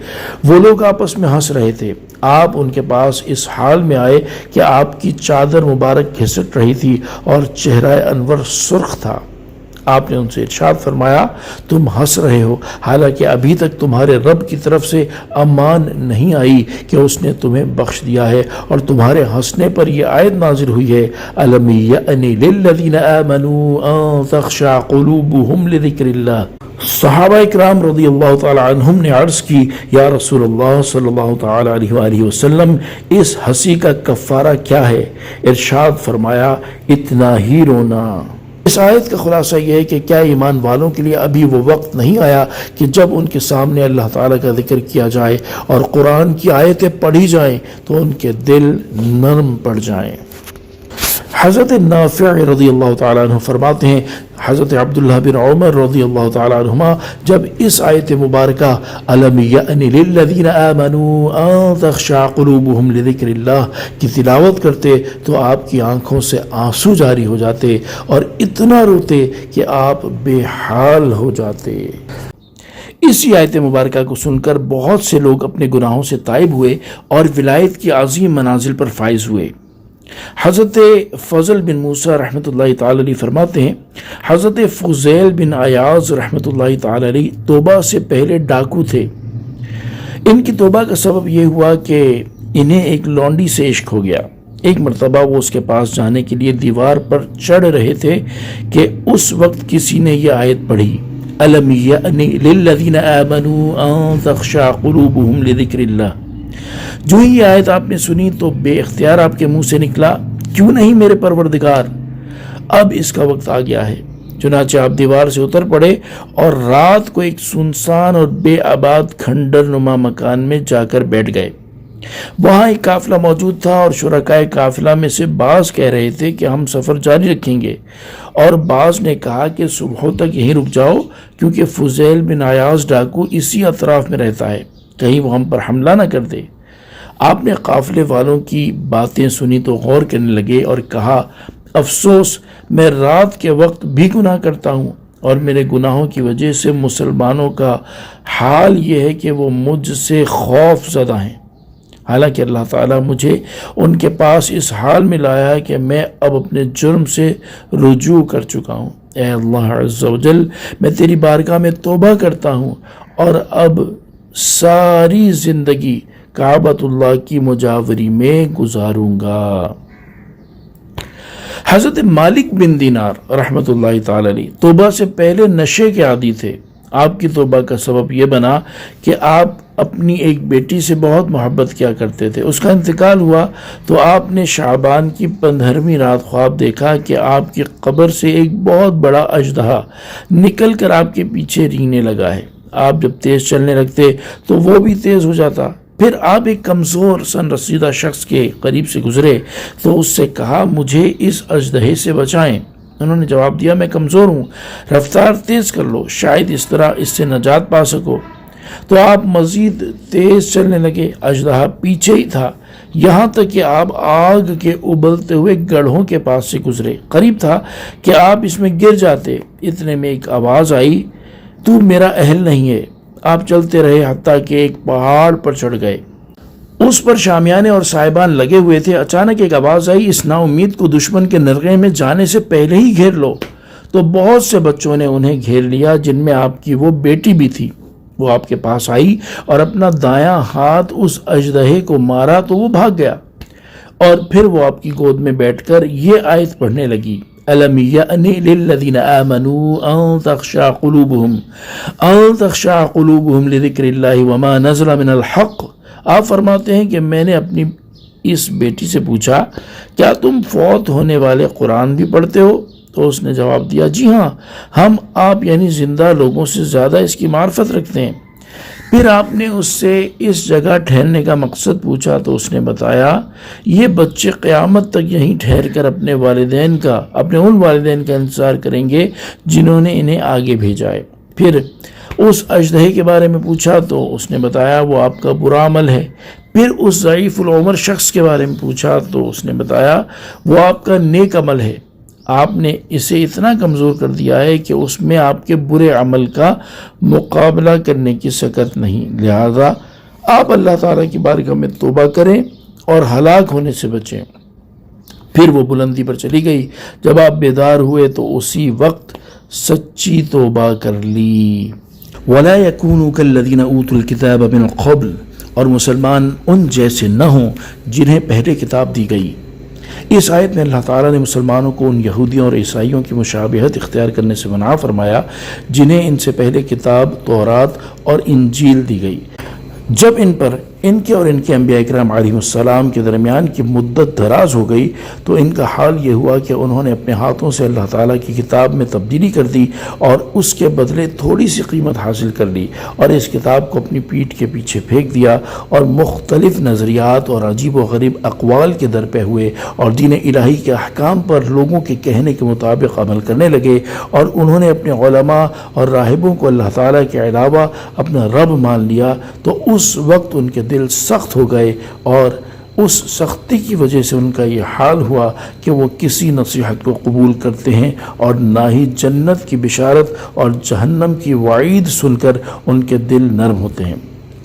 Speaker 2: وہ لوگ آپس میں ہنس رہے تھے۔ آپ ان کے پاس اس حال میں آئے کہ آپ کی چادر مبارک گھسٹ رہی تھی اور چہرہ انور سرخ تھا۔ آپ نے ان سے ارشاد فرمایا، تم ہنس رہے ہو حالانکہ ابھی تک تمہارے رب کی طرف سے امان نہیں آئی کہ اس نے تمہیں بخش دیا ہے، اور تمہارے ہنسنے پر یہ آیت نازل ہوئی ہے، أَلَمْ يَأْنِ لِلَّذِينَ آمَنُوا أَن تَخْشَعَ قُلُوبُهُمْ لِذِكْرِ اللَّهِ۔ صحابہ اکرام رضی اللہ تعالی عنہم نے عرض کی، یا رسول اللہ صلی اللہ تعالی علیہ وآلہ وسلم، اس ہنسی کا کفارہ کیا ہے؟ ارشاد فرمایا، اتنا ہی رونا۔ اس آیت کا خلاصہ یہ ہے کہ کیا ایمان والوں کے لیے ابھی وہ وقت نہیں آیا کہ جب ان کے سامنے اللہ تعالیٰ کا ذکر کیا جائے اور قرآن کی آیتیں پڑھی جائیں تو ان کے دل نرم پڑ جائیں۔ حضرت نافع رضی اللہ تعالیٰ عنہ فرماتے ہیں، حضرت عبداللہ بن عمر رضی اللہ تعالیٰ عنہما جب اس آیت مبارکہ أَلَمْ يَأْنِ لِلَّذِينَ آمَنُوا أَن تَخْشَعَ قُلُوبُهُمْ لِذِكْرِ اللَّهِ کی تلاوت کرتے تو آپ کی آنکھوں سے آنسو جاری ہو جاتے اور اتنا روتے کہ آپ بے حال ہو جاتے۔ اسی آیت مبارکہ کو سن کر بہت سے لوگ اپنے گناہوں سے تائب ہوئے اور ولایت کی عظیم منازل پر فائز ہوئے۔ حضرت فضل بن موسیٰ رحمۃ اللہ تعالی علیہ فرماتے ہیں، حضرت فضیل بن عیاض رحمۃ اللہ تعالی علیہ توبہ سے پہلے ڈاکو تھے۔ ان کی توبہ کا سبب یہ ہوا کہ انہیں ایک لونڈی سے عشق ہو گیا۔ ایک مرتبہ وہ اس کے پاس جانے کے لیے دیوار پر چڑھ رہے تھے کہ اس وقت کسی نے یہ آیت پڑھی، أَلَمْ يَأْنِ لِلَّذِينَ آمَنُوا أَن تَخْشَعَ قُلُوبُهُمْ لِذِكْرِ اللَّهِ۔ جو ہی یہ آیت آپ نے سنی تو بے اختیار آپ کے منہ سے نکلا، کیوں نہیں میرے پروردگار، اب اس کا وقت آ گیا ہے۔ چنانچہ آپ دیوار سے اتر پڑے اور رات کو ایک سنسان اور بے آباد کھنڈر نما مکان میں جا کر بیٹھ گئے۔ وہاں ایک قافلہ موجود تھا اور شرکائے قافلہ میں سے بعض کہہ رہے تھے کہ ہم سفر جاری رکھیں گے، اور بعض نے کہا کہ صبح تک یہیں رک جاؤ کیونکہ فضیل بن عیاض ڈاکو اسی اطراف میں رہتا ہے، کہیں وہ ہم پر حملہ نہ کر دے۔ آپ نے قافلے والوں کی باتیں سنی تو غور کرنے لگے اور کہا، افسوس، میں رات کے وقت بھی گناہ کرتا ہوں، اور میرے گناہوں کی وجہ سے مسلمانوں کا حال یہ ہے کہ وہ مجھ سے خوف زدہ ہیں، حالانکہ اللہ تعالیٰ مجھے ان کے پاس اس حال میں لایا ہے کہ میں اب اپنے جرم سے رجوع کر چکا ہوں۔ اے اللہ عز و جل، میں تیری بارگاہ میں توبہ کرتا ہوں اور اب ساری زندگی کعبۃ اللہ کی مجاوری میں گزاروں گا۔ حضرت مالک بن دینار رحمۃ اللہ تعالی علیہ توبہ سے پہلے نشے کے عادی تھے۔ آپ کی توبہ کا سبب یہ بنا کہ آپ اپنی ایک بیٹی سے بہت محبت کیا کرتے تھے، اس کا انتقال ہوا تو آپ نے شعبان کی 15ویں رات خواب دیکھا کہ آپ کی قبر سے ایک بہت بڑا اژدہا نکل کر آپ کے پیچھے رینگنے لگا ہے۔ آپ جب تیز چلنے لگتے تو وہ بھی تیز ہو جاتا۔ پھر آپ ایک کمزور سن رسیدہ شخص کے قریب سے گزرے تو اس سے کہا مجھے اس اژدہے سے بچائیں۔ انہوں نے جواب دیا میں کمزور ہوں، رفتار تیز کر لو، شاید اس طرح اس سے نجات پا سکو۔ تو آپ مزید تیز چلنے لگے، اژدہا پیچھے ہی تھا، یہاں تک کہ آپ آگ کے ابلتے ہوئے گڑھوں کے پاس سے گزرے، قریب تھا کہ آپ اس میں گر جاتے۔ اتنے میں ایک آواز آئی، تو میرا اہل نہیں ہے۔ آپ چلتے رہے حتیٰ کہ ایک پہاڑ پر چڑھ گئے، اس پر شامیانے اور صاحبان لگے ہوئے تھے۔ اچانک ایک آواز آئی، اس نا امید کو دشمن کے نرغے میں جانے سے پہلے ہی گھیر لو۔ تو بہت سے بچوں نے انہیں گھیر لیا، جن میں آپ کی وہ بیٹی بھی تھی۔ وہ آپ کے پاس آئی اور اپنا دایاں ہاتھ اس اژدہے کو مارا تو وہ بھاگ گیا، اور پھر وہ آپ کی گود میں بیٹھ کر یہ آیت پڑھنے لگی، أَلَمْ يَأْنِ لِلَّذِينَ آمَنُوا أَن تَخْشَعَ قُلُوبُهُمْ لِذِكْرِ اللَّهِ وَمَا نَزَلَ مِنَ الْحَقِّ۔ آپ فرماتے ہیں کہ میں نے اپنی اس بیٹی سے پوچھا کیا تم فوت ہونے والے قرآن بھی پڑھتے ہو؟ تو اس نے جواب دیا جی ہاں، ہم آپ یعنی زندہ لوگوں سے زیادہ اس کی معرفت رکھتے ہیں۔ پھر آپ نے اس سے اس جگہ ٹھہرنے کا مقصد پوچھا تو اس نے بتایا یہ بچے قیامت تک یہیں ٹھہر کر اپنے ان والدین کا انتظار کریں گے جنہوں نے انہیں آگے بھیجا ہے۔ پھر اس اژدہے کے بارے میں پوچھا تو اس نے بتایا وہ آپ کا برا عمل ہے۔ پھر اس ضعیف العمر شخص کے بارے میں پوچھا تو اس نے بتایا وہ آپ کا نیک عمل ہے۔ آپ نے اسے اتنا کمزور کر دیا ہے کہ اس میں آپ کے برے عمل کا مقابلہ کرنے کی سکت نہیں، لہذا آپ اللہ تعالیٰ کی بارگاہ میں توبہ کریں اور ہلاک ہونے سے بچیں۔ پھر وہ بلندی پر چلی گئی۔ جب آپ بیدار ہوئے تو اسی وقت سچی توبہ کر لی۔ وَلَا يَكُونُوا كَالَّذِينَ أُوتُوا الْكِتَابَ مِنْ قَبْلُ، اور مسلمان ان جیسے نہ ہوں جنہیں پہلے کتاب دی گئی۔ اس آیت میں اللہ تعالیٰ نے مسلمانوں کو ان یہودیوں اور عیسائیوں کی مشابہت اختیار کرنے سے منع فرمایا جنہیں ان سے پہلے کتاب تورات اور انجیل دی گئی۔ جب ان پر ان کے اور ان کے انبیاء اکرام علیہم السلام کے درمیان کی مدت دراز ہو گئی تو ان کا حال یہ ہوا کہ انہوں نے اپنے ہاتھوں سے اللہ تعالیٰ کی کتاب میں تبدیلی کر دی اور اس کے بدلے تھوڑی سی قیمت حاصل کر لی، اور اس کتاب کو اپنی پیٹھ کے پیچھے پھینک دیا اور مختلف نظریات اور عجیب و غریب اقوال کے در پہ ہوئے اور دین الہی کے احکام پر لوگوں کے کہنے کے مطابق عمل کرنے لگے، اور انہوں نے اپنے علماء اور راہبوں کو اللہ تعالیٰ کے علاوہ اپنا رب مان لیا۔ تو اس وقت ان کے دل سخت ہو گئے، اور اس سختی کی وجہ سے ان کا یہ حال ہوا کہ وہ کسی نصیحت کو قبول کرتے ہیں اور نہ ہی جنت کی بشارت اور جہنم کی وعید سن کر ان کے دل نرم ہوتے ہیں۔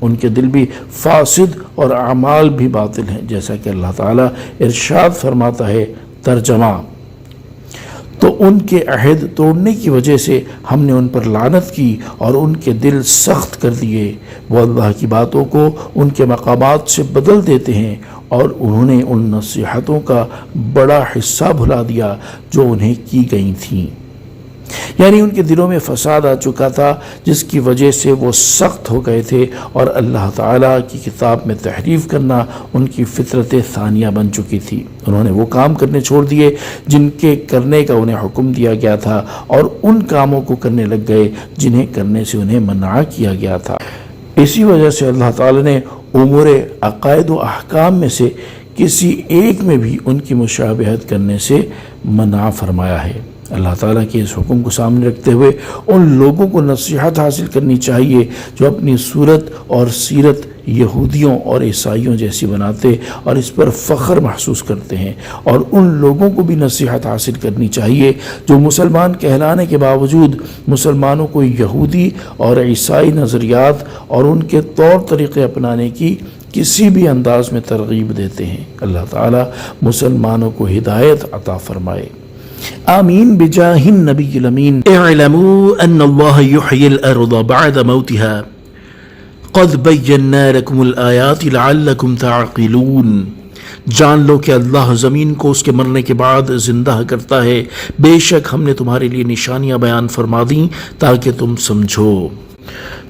Speaker 2: ان کے دل بھی فاسد اور اعمال بھی باطل ہیں، جیسا کہ اللہ تعالیٰ ارشاد فرماتا ہے، ترجمہ تو ان کے عہد توڑنے کی وجہ سے ہم نے ان پر لعنت کی اور ان کے دل سخت کر دیے۔ وہ اللہ کی باتوں کو ان کے مقامات سے بدل دیتے ہیں اور انہوں نے ان نصیحتوں کا بڑا حصہ بھلا دیا جو انہیں کی گئی تھیں۔ یعنی ان کے دلوں میں فساد آ چکا تھا جس کی وجہ سے وہ سخت ہو گئے تھے، اور اللہ تعالیٰ کی کتاب میں تحریف کرنا ان کی فطرت ثانیہ بن چکی تھی۔ انہوں نے وہ کام کرنے چھوڑ دیے جن کے کرنے کا انہیں حکم دیا گیا تھا، اور ان کاموں کو کرنے لگ گئے جنہیں کرنے سے انہیں منع کیا گیا تھا۔ اسی وجہ سے اللہ تعالیٰ نے امور عقائد و احکام میں سے کسی ایک میں بھی ان کی مشابہت کرنے سے منع فرمایا ہے۔ اللہ تعالیٰ کے اس حکم کو سامنے رکھتے ہوئے ان لوگوں کو نصیحت حاصل کرنی چاہیے جو اپنی صورت اور سیرت یہودیوں اور عیسائیوں جیسی بناتے اور اس پر فخر محسوس کرتے ہیں، اور ان لوگوں کو بھی نصیحت حاصل کرنی چاہیے جو مسلمان کہلانے کے باوجود مسلمانوں کو یہودی اور عیسائی نظریات اور ان کے طور طریقے اپنانے کی کسی بھی انداز میں ترغیب دیتے ہیں۔ اللہ تعالیٰ مسلمانوں کو ہدایت عطا فرمائے۔ آمین بجاہ النبی الامین۔ اعلموا ان اللہ یحیی الارض بعد موتها قد بینا لکم الآیات لعلکم تعقلون۔ جان لو کہ اللہ زمین کو اس کے مرنے کے بعد زندہ کرتا ہے، بے شک ہم نے تمہارے لیے نشانیاں بیان فرما دیں تاکہ تم سمجھو۔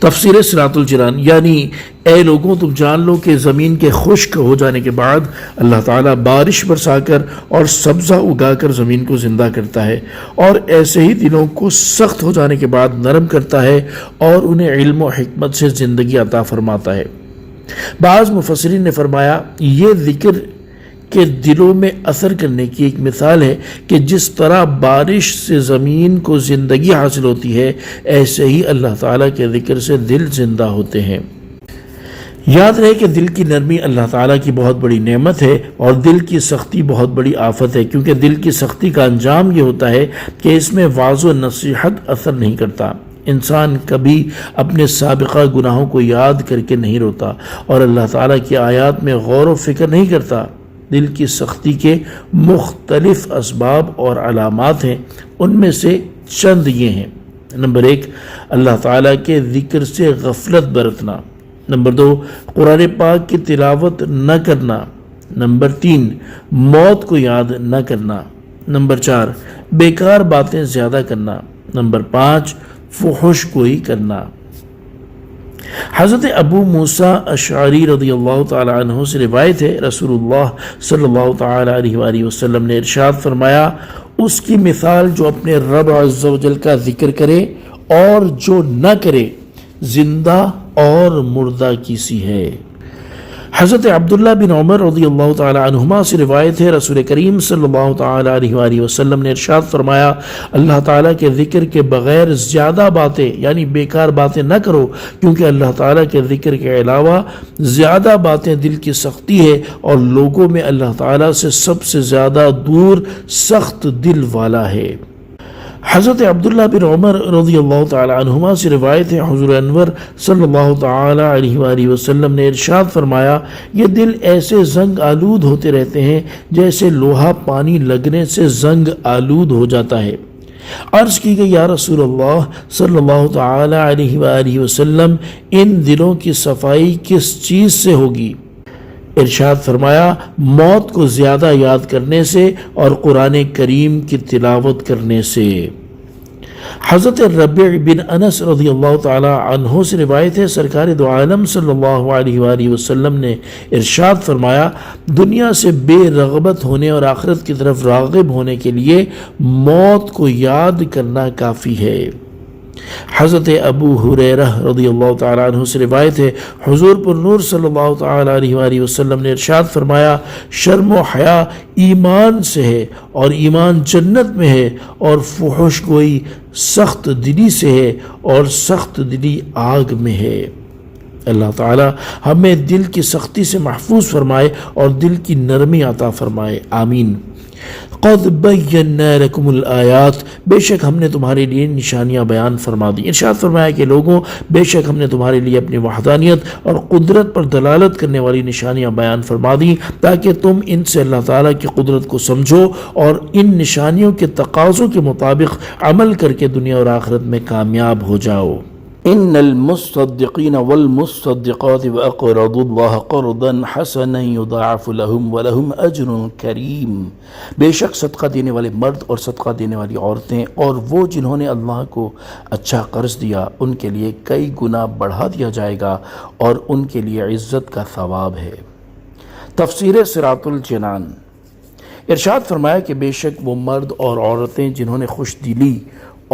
Speaker 2: تفسیر صراط الجنان، یعنی اے لوگوں تم جان لو کہ زمین کے خشک ہو جانے کے بعد اللہ تعالیٰ بارش برسا کر اور سبزہ اگا کر زمین کو زندہ کرتا ہے، اور ایسے ہی دلوں کو سخت ہو جانے کے بعد نرم کرتا ہے اور انہیں علم و حکمت سے زندگی عطا فرماتا ہے۔ بعض مفسرین نے فرمایا یہ ذکر کہ دلوں میں اثر کرنے کی ایک مثال ہے کہ جس طرح بارش سے زمین کو زندگی حاصل ہوتی ہے، ایسے ہی اللہ تعالیٰ کے ذکر سے دل زندہ ہوتے ہیں۔ یاد رہے کہ دل کی نرمی اللہ تعالیٰ کی بہت بڑی نعمت ہے اور دل کی سختی بہت بڑی آفت ہے، کیونکہ دل کی سختی کا انجام یہ ہوتا ہے کہ اس میں وعظ و نصیحت اثر نہیں کرتا۔ انسان کبھی اپنے سابقہ گناہوں کو یاد کر کے نہیں روتا اور اللہ تعالیٰ کی آیات میں غور و فکر نہیں کرتا۔ دل کی سختی کے مختلف اسباب اور علامات ہیں، ان میں سے چند یہ ہیں۔ نمبر 1، اللہ تعالیٰ کے ذکر سے غفلت برتنا۔ نمبر 2، قرآن پاک کی تلاوت نہ کرنا۔ نمبر 3، موت کو یاد نہ کرنا۔ نمبر 4، بیکار باتیں زیادہ کرنا۔ نمبر 5، فحش گوئی کرنا۔ حضرت ابو موسیٰ اشعری رضی اللہ تعالی عنہ سے روایت ہے، رسول اللہ صلی اللہ تعالی علیہ وآلہ وسلم نے ارشاد فرمایا، اس کی مثال جو اپنے رب عز و جل کا ذکر کرے اور جو نہ کرے، زندہ اور مردہ کی سی ہے۔ حضرت عبداللہ بن عمر رضی اللہ تعالی عنہما سے روایت ہے، رسول کریم صلی اللہ تعالی علیہ وآلہ وسلم نے ارشاد فرمایا، اللہ تعالیٰ کے ذکر کے بغیر زیادہ باتیں یعنی بیکار باتیں نہ کرو، کیونکہ اللہ تعالیٰ کے ذکر کے علاوہ زیادہ باتیں دل کی سختی ہے، اور لوگوں میں اللہ تعالیٰ سے سب سے زیادہ دور سخت دل والا ہے۔ حضرت عبداللہ بن عمر رضی اللہ تعالی عنہما سے روایت ہے، حضور انور صلی اللہ تعالی علیہ وآلہ وسلم نے ارشاد فرمایا، یہ دل ایسے زنگ آلود ہوتے رہتے ہیں جیسے لوہا پانی لگنے سے زنگ آلود ہو جاتا ہے۔ عرض کی گئی، یا رسول اللہ صلی اللہ تعالی علیہ وآلہ وسلم، ان دلوں کی صفائی کس چیز سے ہوگی؟ ارشاد فرمایا، موت کو زیادہ یاد کرنے سے اور قرآن کریم کی تلاوت کرنے سے۔ حضرت ربیع بن انس رضی اللہ تعالی عنہ سے روایت ہے، سرکار دو عالم صلی اللہ علیہ وآلہ وسلم نے ارشاد فرمایا، دنیا سے بے رغبت ہونے اور آخرت کی طرف راغب ہونے کے لیے موت کو یاد کرنا کافی ہے۔ حضرت ابو ہریرہ رضی اللہ تعالیٰ عنہ سے روایت ہے، حضور پر نور صلی اللہ تعالیٰ علیہ وآلہ وسلم نے ارشاد فرمایا، شرم و حیا ایمان سے ہے اور ایمان جنت میں ہے، اور فحش گوئی سخت دلی سے ہے اور سخت دلی آگ میں ہے۔ اللہ تعالیٰ ہمیں دل کی سختی سے محفوظ فرمائے اور دل کی نرمی عطا فرمائے، آمین۔ قد بینا لکم الآیات، بے شک ہم نے تمہارے لیے نشانیاں بیان فرما دی۔ ارشاد فرمایا کہ لوگوں، بے شک ہم نے تمہارے لیے اپنی وحدانیت اور قدرت پر دلالت کرنے والی نشانیاں بیان فرما دی تاکہ تم ان سے اللہ تعالیٰ کی قدرت کو سمجھو اور ان نشانیوں کے تقاضوں کے مطابق عمل کر کے دنیا اور آخرت میں کامیاب ہو جاؤ۔ ان المصدقین والمصدقات واقرضوا اللہ قرضا حسنا یضاعف لهم ولهم اجر کریم، بے شک صدقہ دینے والے مرد اور صدقہ دینے والی عورتیں اور وہ جنہوں نے اللہ کو اچھا قرض دیا، ان کے لیے کئی گنا بڑھا دیا جائے گا اور ان کے لیے عزت کا ثواب ہے۔ تفسیر صراط الجنان، ارشاد فرمایا کہ بے شک وہ مرد اور عورتیں جنہوں نے خوش دلی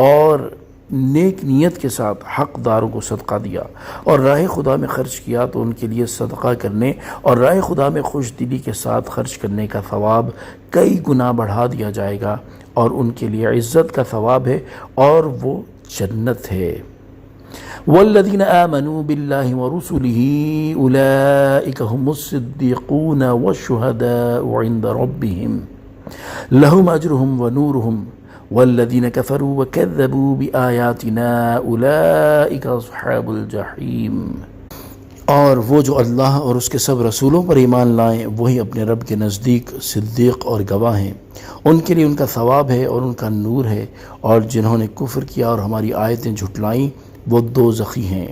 Speaker 2: اور نیک نیت کے ساتھ حقداروں کو صدقہ دیا اور راہ خدا میں خرچ کیا، تو ان کے لیے صدقہ کرنے اور راہ خدا میں خوش دلی کے ساتھ خرچ کرنے کا ثواب کئی گنا بڑھا دیا جائے گا اور ان کے لیے عزت کا ثواب ہے اور وہ جنت ہے۔ والذین آمنوا باللہ ورسلہ اولئک هم الصدیقون والشہداء عند ربہم لہم اجرہم ونورہم والذین کفروا وکذبوا بآیاتنا اولئک اصحاب الجحیم، اور وہ جو اللہ اور اس کے سب رسولوں پر ایمان لائیں وہی اپنے رب کے نزدیک صدیق اور گواہ ہیں، ان کے لیے ان کا ثواب ہے اور ان کا نور ہے، اور جنہوں نے کفر کیا اور ہماری آیتیں جھٹلائیں وہ دوزخی ہیں۔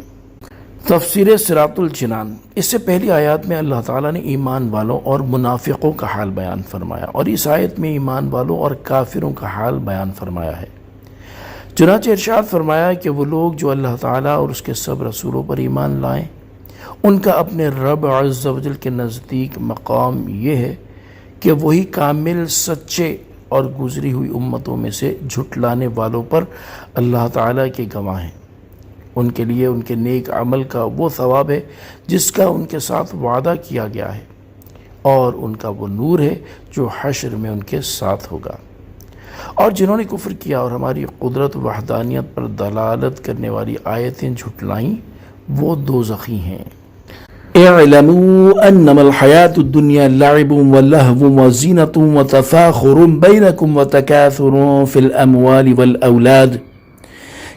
Speaker 2: تفسیر صراط الجنان، اس سے پہلی آیات میں اللہ تعالیٰ نے ایمان والوں اور منافقوں کا حال بیان فرمایا، اور اس آیت میں ایمان والوں اور کافروں کا حال بیان فرمایا ہے۔ چنانچہ ارشاد فرمایا کہ وہ لوگ جو اللہ تعالیٰ اور اس کے سب رسولوں پر ایمان لائیں، ان کا اپنے رب عز و جل کے نزدیک مقام یہ ہے کہ وہی کامل، سچے اور گزری ہوئی امتوں میں سے جھٹلانے والوں پر اللہ تعالیٰ کے گواہ ہیں۔ ان کے لیے ان کے نیک عمل کا وہ ثواب ہے جس کا ان کے ساتھ وعدہ کیا گیا ہے، اور ان کا وہ نور ہے جو حشر میں ان کے ساتھ ہوگا۔ اور جنہوں نے کفر کیا اور ہماری قدرت و وحدانیت پر دلالت کرنے والی آیتیں جھٹلائیں، وہ دوزخی ہیں۔ اعلموا انما الحیاة الدنیا لعب ولہو وزینۃ وتفاخر بینکم وتکاثر فی الاموال والاولاد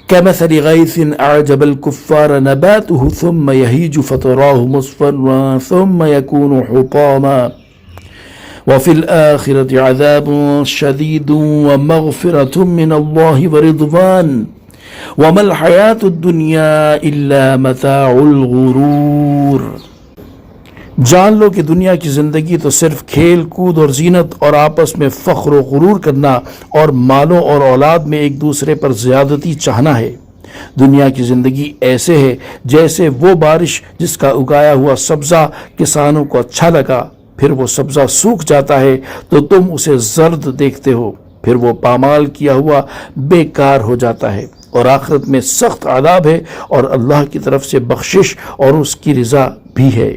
Speaker 2: كمثل غيث أعجب الكفار نباته ثم يهيج فتراه مصفرا ثم يكون حطاما وفي الآخرة عذاب شديد ومغفرة من الله ورضوان وما الحياة الدنيا إلا متاع الغرور۔ جان لو کہ دنیا کی زندگی تو صرف کھیل کود اور زینت اور آپس میں فخر و غرور کرنا اور مالوں اور اولاد میں ایک دوسرے پر زیادتی چاہنا ہے۔ دنیا کی زندگی ایسے ہے جیسے وہ بارش جس کا اگایا ہوا سبزہ کسانوں کو اچھا لگا، پھر وہ سبزہ سوکھ جاتا ہے تو تم اسے زرد دیکھتے ہو، پھر وہ پامال کیا ہوا بیکار ہو جاتا ہے، اور آخرت میں سخت عذاب ہے اور اللہ کی طرف سے بخشش اور اس کی رضا بھی ہے،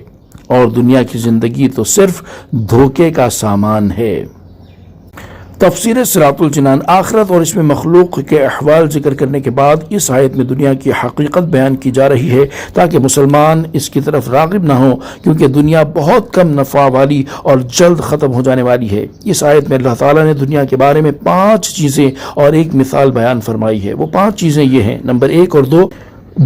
Speaker 2: اور دنیا کی زندگی تو صرف دھوکے کا سامان ہے۔ تفسیر صراط الجنان، آخرت اور اس میں مخلوق کے احوال ذکر کرنے کے بعد اس آیت میں دنیا کی حقیقت بیان کی جا رہی ہے تاکہ مسلمان اس کی طرف راغب نہ ہوں، کیونکہ دنیا بہت کم نفع والی اور جلد ختم ہو جانے والی ہے۔ اس آیت میں اللہ تعالیٰ نے دنیا کے بارے میں 5 چیزیں اور ایک مثال بیان فرمائی ہے۔ وہ 5 چیزیں یہ ہیں: نمبر 1 اور 2،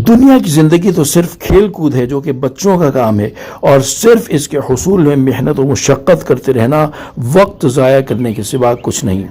Speaker 2: دنیا کی زندگی تو صرف کھیل کود ہے جو کہ بچوں کا کام ہے، اور صرف اس کے حصول میں محنت و مشقت کرتے رہنا وقت ضائع کرنے کے سوا کچھ نہیں۔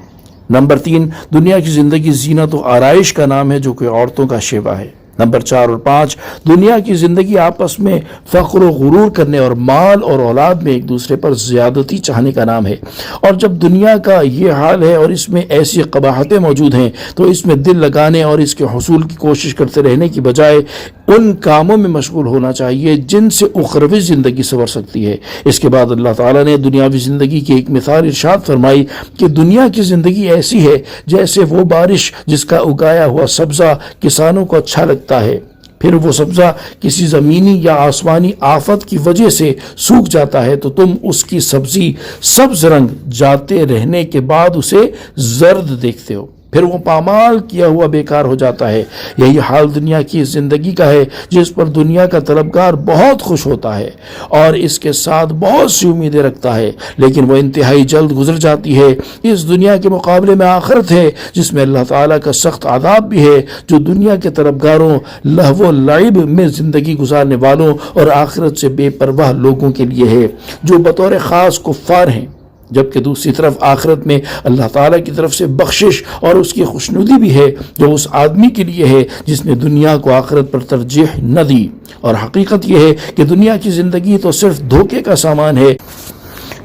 Speaker 2: نمبر 3، دنیا کی زندگی زینت و آرائش کا نام ہے جو کہ عورتوں کا شیوا ہے۔ نمبر 4 اور 5، دنیا کی زندگی آپس میں فخر و غرور کرنے اور مال اور اولاد میں ایک دوسرے پر زیادتی چاہنے کا نام ہے، اور جب دنیا کا یہ حال ہے اور اس میں ایسی قباحتیں موجود ہیں تو اس میں دل لگانے اور اس کے حصول کی کوشش کرتے رہنے کی بجائے ان کاموں میں مشغول ہونا چاہیے جن سے اخروی زندگی سنور سکتی ہے۔ اس کے بعد اللہ تعالیٰ نے دنیاوی زندگی کی ایک مثال ارشاد فرمائی کہ دنیا کی زندگی ایسی ہے جیسے وہ بارش جس کا اگایا ہوا سبزہ کسانوں کو اچھا لگتا ہے، پھر وہ سبزہ کسی زمینی یا آسمانی آفت کی وجہ سے سوکھ جاتا ہے تو تم اس کی سبزی سبز رنگ جاتے رہنے کے بعد اسے زرد دیکھتے ہو، پھر وہ پامال کیا ہوا بیکار ہو جاتا ہے۔ یہی حال دنیا کی زندگی کا ہے جس پر دنیا کا طلبگار بہت خوش ہوتا ہے اور اس کے ساتھ بہت سی امیدیں رکھتا ہے، لیکن وہ انتہائی جلد گزر جاتی ہے۔ اس دنیا کے مقابلے میں آخرت ہے جس میں اللہ تعالیٰ کا سخت عذاب بھی ہے، جو دنیا کے طلبگاروں، لہو و لعب میں زندگی گزارنے والوں اور آخرت سے بے پرواہ لوگوں کے لیے ہے جو بطور خاص کفار ہیں، جبکہ دوسری طرف آخرت میں اللہ تعالیٰ کی طرف سے بخشش اور اس کی خوشنودی بھی ہے جو اس آدمی کے لیے ہے جس نے دنیا کو آخرت پر ترجیح نہ دی۔ اور حقیقت یہ ہے کہ دنیا کی زندگی تو صرف دھوکے کا سامان ہے۔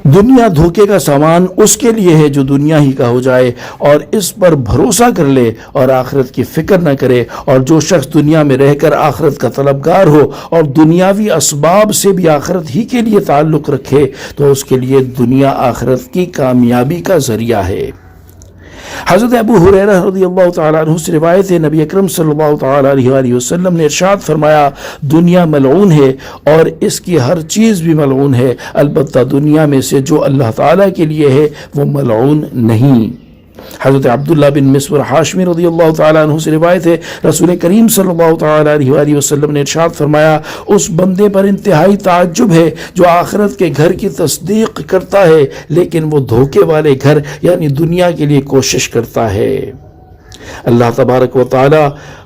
Speaker 2: دنیا دھوکے کا سامان اس کے لیے ہے جو دنیا ہی کا ہو جائے اور اس پر بھروسہ کر لے اور آخرت کی فکر نہ کرے، اور جو شخص دنیا میں رہ کر آخرت کا طلبگار ہو اور دنیاوی اسباب سے بھی آخرت ہی کے لیے تعلق رکھے تو اس کے لیے دنیا آخرت کی کامیابی کا ذریعہ ہے۔ حضرت ابو ہریرہ رضی اللہ تعالیٰ عنہ سے روایت ہے، نبی اکرم صلی اللہ تعالیٰ علیہ وآلہ وسلم نے ارشاد فرمایا، دنیا ملعون ہے اور اس کی ہر چیز بھی ملعون ہے، البتہ دنیا میں سے جو اللہ تعالیٰ کے لیے ہے وہ ملعون نہیں۔ حضرت عبداللہ بن مسور ہاشمی رضی اللہ تعالیٰ عنہ سے روایت ہے، رسول کریم صلی اللہ تعالیٰ علیہ وآلہ وسلم نے ارشاد فرمایا، اس بندے پر انتہائی تعجب ہے جو آخرت کے گھر کی تصدیق کرتا ہے لیکن وہ دھوکے والے گھر یعنی دنیا کے لیے کوشش کرتا ہے۔ اللہ تبارک و تعالی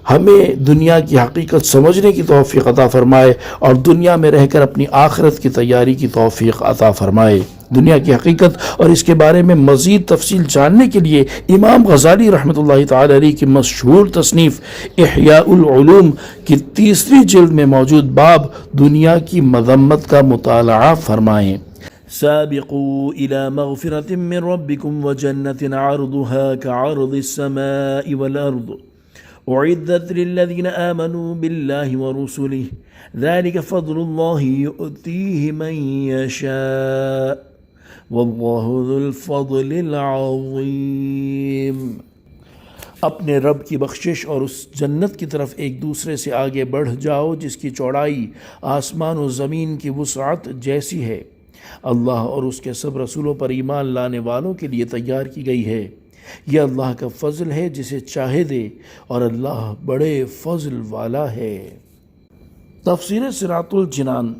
Speaker 2: ہمیں دنیا کی حقیقت سمجھنے کی توفیق عطا فرمائے اور دنیا میں رہ کر اپنی آخرت کی تیاری کی توفیق عطا فرمائے۔ دنیا کی حقیقت اور اس کے بارے میں مزید تفصیل جاننے کے لیے امام غزالی رحمۃ اللہ تعالی علیہ کی مشہور تصنیف احیاء العلوم کی 3 جلد میں موجود باب دنیا کی مذمت کا مطالعہ فرمائیں۔ سابقوا إلى مغفرة من ربكم وجنة عرضها كعرض السماء والأرض أعدت للذين آمنوا بالله ورسله ذلك فضل الله يؤتيه من يشاء والله ذو الفضل العظيم۔ اپنے رب کی بخشش اور اس جنت کی طرف ایک دوسرے سے آگے بڑھ جاؤ جس کی چوڑائی آسمان و زمین کی وسعت جیسی ہے۔ اللہ اور اس کے سب رسولوں پر ایمان لانے والوں کے لیے تیار کی گئی ہے۔ یہ اللہ کا فضل ہے جسے چاہے دے، اور اللہ بڑے فضل والا ہے۔ تفسیر صراط الجنان۔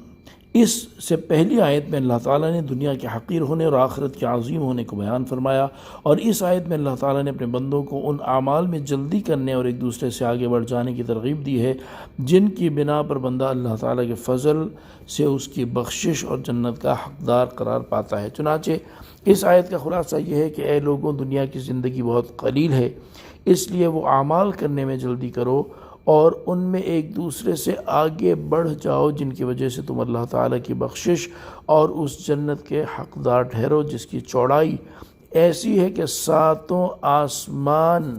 Speaker 2: اس سے پہلی آیت میں اللہ تعالیٰ نے دنیا کے حقیر ہونے اور آخرت کے عظیم ہونے کو بیان فرمایا، اور اس آیت میں اللہ تعالیٰ نے اپنے بندوں کو ان اعمال میں جلدی کرنے اور ایک دوسرے سے آگے بڑھ جانے کی ترغیب دی ہے جن کی بنا پر بندہ اللہ تعالیٰ کے فضل سے اس کی بخشش اور جنت کا حقدار قرار پاتا ہے۔ چنانچہ اس آیت کا خلاصہ یہ ہے کہ اے لوگوں، دنیا کی زندگی بہت قلیل ہے، اس لیے وہ اعمال کرنے میں جلدی کرو اور ان میں ایک دوسرے سے آگے بڑھ جاؤ جن کی وجہ سے تم اللہ تعالیٰ کی بخشش اور اس جنت کے حقدار ٹھہرو جس کی چوڑائی ایسی ہے کہ 7 آسمان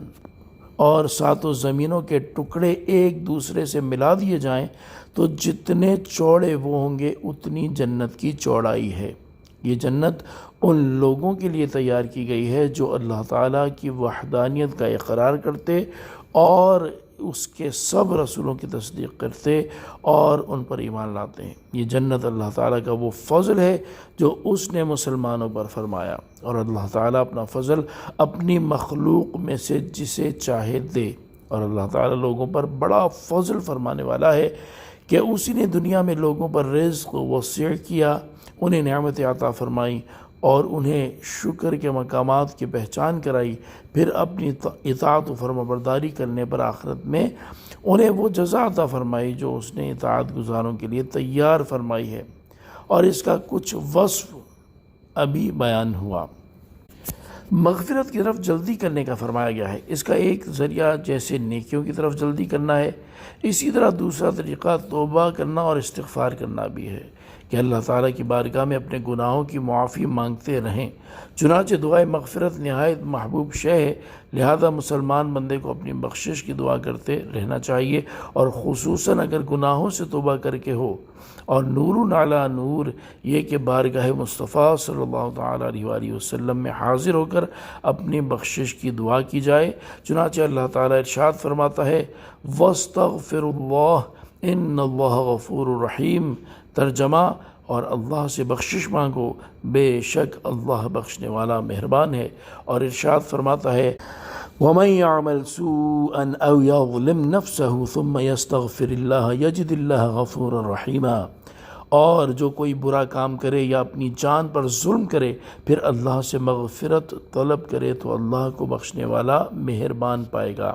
Speaker 2: اور 7 زمینوں کے ٹکڑے ایک دوسرے سے ملا دیے جائیں تو جتنے چوڑے وہ ہوں گے اتنی جنت کی چوڑائی ہے۔ یہ جنت ان لوگوں کے لیے تیار کی گئی ہے جو اللہ تعالیٰ کی وحدانیت کا اقرار کرتے اور اس کے سب رسولوں کی تصدیق کرتے اور ان پر ایمان لاتے ہیں۔ یہ جنت اللہ تعالیٰ کا وہ فضل ہے جو اس نے مسلمانوں پر فرمایا، اور اللہ تعالیٰ اپنا فضل اپنی مخلوق میں سے جسے چاہے دے، اور اللہ تعالیٰ لوگوں پر بڑا فضل فرمانے والا ہے کہ اسی نے دنیا میں لوگوں پر رزق وسیع کیا، انہیں نعمتیں عطا فرمائیں اور انہیں شکر کے مقامات کی پہچان کرائی، پھر اپنی اطاعت و فرمانبرداری کرنے پر آخرت میں انہیں وہ جزا عطا فرمائی جو اس نے اطاعت گزاروں کے لیے تیار فرمائی ہے، اور اس کا کچھ وصف ابھی بیان ہوا۔ مغفرت کی طرف جلدی کرنے کا فرمایا گیا ہے۔ اس کا ایک ذریعہ جیسے نیکیوں کی طرف جلدی کرنا ہے، اسی طرح دوسرا طریقہ توبہ کرنا اور استغفار کرنا بھی ہے کہ اللہ تعالیٰ کی بارگاہ میں اپنے گناہوں کی معافی مانگتے رہیں۔ چنانچہ دعائے مغفرت نہایت محبوب شے ہے، لہذا مسلمان بندے کو اپنی بخشش کی دعا کرتے رہنا چاہیے، اور خصوصاً اگر گناہوں سے توبہ کر کے ہو، اور نور علی نور، یہ کہ بارگاہ مصطفیٰ صلی اللہ تعالیٰ علیہ وآلہ وسلم میں حاضر ہو کر اپنی بخشش کی دعا کی جائے۔ چنانچہ اللہ تعالیٰ ارشاد فرماتا ہے وَاسْتَغْفِرُ اللَّهَ إِنَّ اللَّهَ غَفُورٌ رَحِيمٌ۔ ترجمہ، اور اللہ سے بخشش مانگو، بے شک اللہ بخشنے والا مہربان ہے۔ اور ارشاد فرماتا ہے وَمَنْ يَعْمَلْ سُوءًا أَوْ يَظْلِمْ نَفْسَهُ ثُمَّ يَسْتَغْفِرِ اللَّهَ يَجِدِ اللَّهَ غَفُورًا رَحِيمًا۔ اور جو کوئی برا کام کرے یا اپنی جان پر ظلم کرے پھر اللہ سے مغفرت طلب کرے تو اللہ کو بخشنے والا مہربان پائے گا۔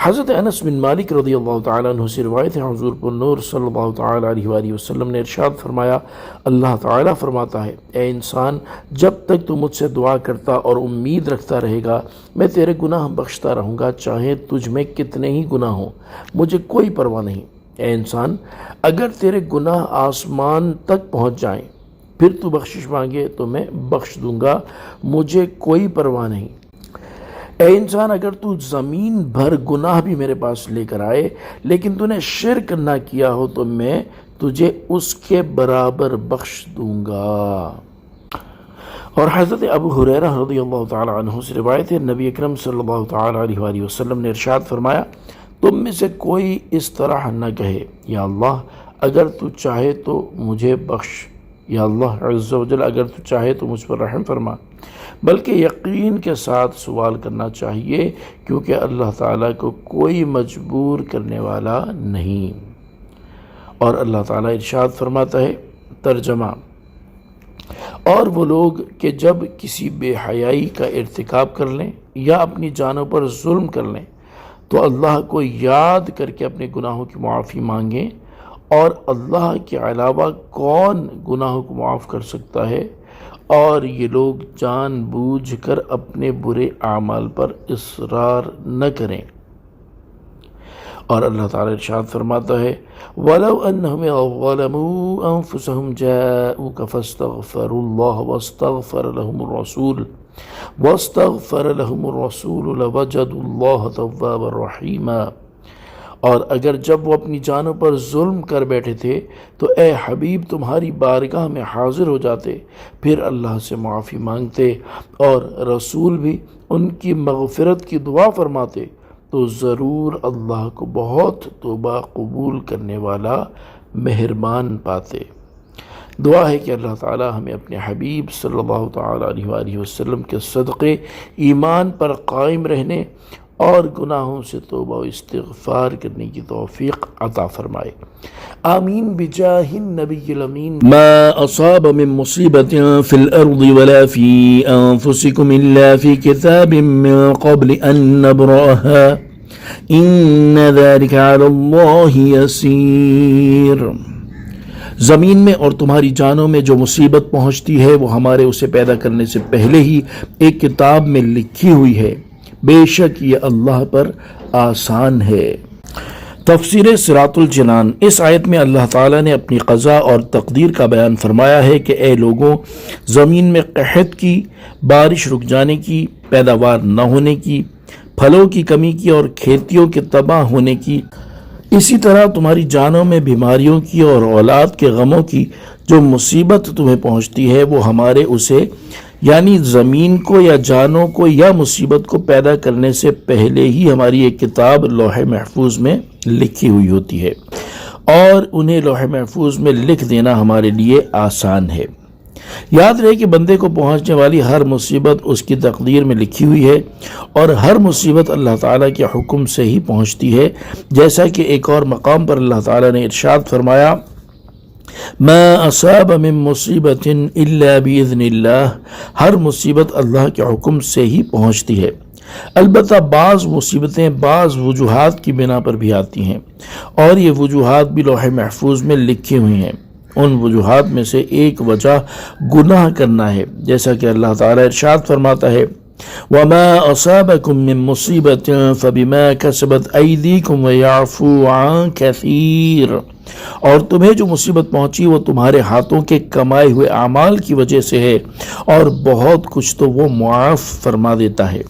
Speaker 2: حضرت انس بن مالک رضی اللہ تعالیٰ عنہ سے روایت ہے، حضور پر نور صلی اللہ تعالیٰ علیہ وآلہ وسلم نے ارشاد فرمایا، اللہ تعالیٰ فرماتا ہے اے انسان، جب تک تو مجھ سے دعا کرتا اور امید رکھتا رہے گا میں تیرے گناہ بخشتا رہوں گا، چاہے تجھ میں کتنے ہی گناہ ہوں، مجھے کوئی پرواہ نہیں۔ اے انسان، اگر تیرے گناہ آسمان تک پہنچ جائیں پھر تو بخشش مانگے تو میں بخش دوں گا، مجھے کوئی پرواہ نہیں۔ اے انسان، اگر تو زمین بھر گناہ بھی میرے پاس لے کر آئے لیکن تو نے شرک نہ کیا ہو تو میں تجھے اس کے برابر بخش دوں گا۔ اور حضرت ابو ہریرہ رضی اللہ تعالیٰ عنہ سے روایت ہے، نبی اکرم صلی اللہ تعالیٰ علیہ وآلہ وسلم نے ارشاد فرمایا، تم میں سے کوئی اس طرح نہ کہے یا اللہ اگر تو چاہے تو مجھے بخش، یا اللہ عز و جل اگر تو چاہے تو مجھ پر رحم فرما، بلکہ یقین کے ساتھ سوال کرنا چاہیے کیونکہ اللہ تعالیٰ کو کوئی مجبور کرنے والا نہیں۔ اور اللہ تعالیٰ ارشاد فرماتا ہے، ترجمہ، اور وہ لوگ کہ جب کسی بے حیائی کا ارتکاب کر لیں یا اپنی جانوں پر ظلم کر لیں تو اللہ کو یاد کر کے اپنے گناہوں کی معافی مانگیں، اور اللہ کے علاوہ کون گناہوں کو معاف کر سکتا ہے، اور یہ لوگ جان بوجھ کر اپنے برے اعمال پر اصرار نہ کریں۔ اور اللہ تعالیٰ ارشاد فرماتا ہے وَلَوْ أَنَّهُمْ ظَلَمُوا أَنفُسَهُمْ جَاءُوكَ فَاسْتَغْفَرُوا اللَّهَ وَاسْتَغْفَرَ لَهُمُ الرَّسُولُ لَوَجَدُوا اللَّهَ تَوَّابًا رَحِيمًا۔ اور اگر جب وہ اپنی جانوں پر ظلم کر بیٹھے تھے تو اے حبیب تمہاری بارگاہ میں حاضر ہو جاتے، پھر اللہ سے معافی مانگتے اور رسول بھی ان کی مغفرت کی دعا فرماتے، تو ضرور اللہ کو بہت توبہ قبول کرنے والا مہربان پاتے۔ دعا ہے کہ اللہ تعالی ہمیں اپنے حبیب صلی اللہ تعالی علیہ وآلہ وسلم کے صدقے ایمان پر قائم رہنے اور گناہوں سے توبہ و استغفار کرنے کی توفیق عطا فرمائے، آمین بجاہ النبی الامین۔ ما اصاب من مصیبت فی الارض ولا فی انفسکم الا فی کتاب من قبل ان نبرأها ان ذلک علی اللہ یسیر۔ زمین میں اور تمہاری جانوں میں جو مصیبت پہنچتی ہے وہ ہمارے اسے پیدا کرنے سے پہلے ہی ایک کتاب میں لکھی ہوئی ہے، بے شک یہ اللہ پر آسان ہے۔ تفسیر صراط الجنان۔ اس آیت میں اللہ تعالیٰ نے اپنی قضاء اور تقدیر کا بیان فرمایا ہے کہ اے لوگوں، زمین میں قحط کی، بارش رک جانے کی، پیداوار نہ ہونے کی، پھلوں کی کمی کی اور کھیتیوں کے تباہ ہونے کی، اسی طرح تمہاری جانوں میں بیماریوں کی اور اولاد کے غموں کی جو مصیبت تمہیں پہنچتی ہے وہ ہمارے اسے یعنی زمین کو یا جانوں کو یا مصیبت کو پیدا کرنے سے پہلے ہی ہماری ایک کتاب لوح محفوظ میں لکھی ہوئی ہوتی ہے، اور انہیں لوح محفوظ میں لکھ دینا ہمارے لیے آسان ہے۔ یاد رہے کہ بندے کو پہنچنے والی ہر مصیبت اس کی تقدیر میں لکھی ہوئی ہے، اور ہر مصیبت اللہ تعالیٰ کے حکم سے ہی پہنچتی ہے، جیسا کہ ایک اور مقام پر اللہ تعالیٰ نے ارشاد فرمایا ما اصاب من مصیبت الا باذن اللہ، ہر مصیبت اللہ کے حکم سے ہی پہنچتی ہے۔ البتہ بعض مصیبتیں بعض وجوہات کی بنا پر بھی آتی ہیں، اور یہ وجوہات بھی لوح محفوظ میں لکھی ہوئی ہیں۔ ان وجوہات میں سے ایک وجہ گناہ کرنا ہے، جیسا کہ اللہ تعالیٰ ارشاد فرماتا ہے وَمَا أَصَابَكُم مِّن مُّصِيبَةٍ فَبِمَا كَسَبَتْ أَيْدِيكُمْ وَيَعْفُو عَن كَثِيرٍ، اور تمہیں جو مصیبت پہنچی وہ تمہارے ہاتھوں کے کمائے ہوئے اعمال کی وجہ سے ہے، اور بہت کچھ تو وہ معاف فرما دیتا ہے۔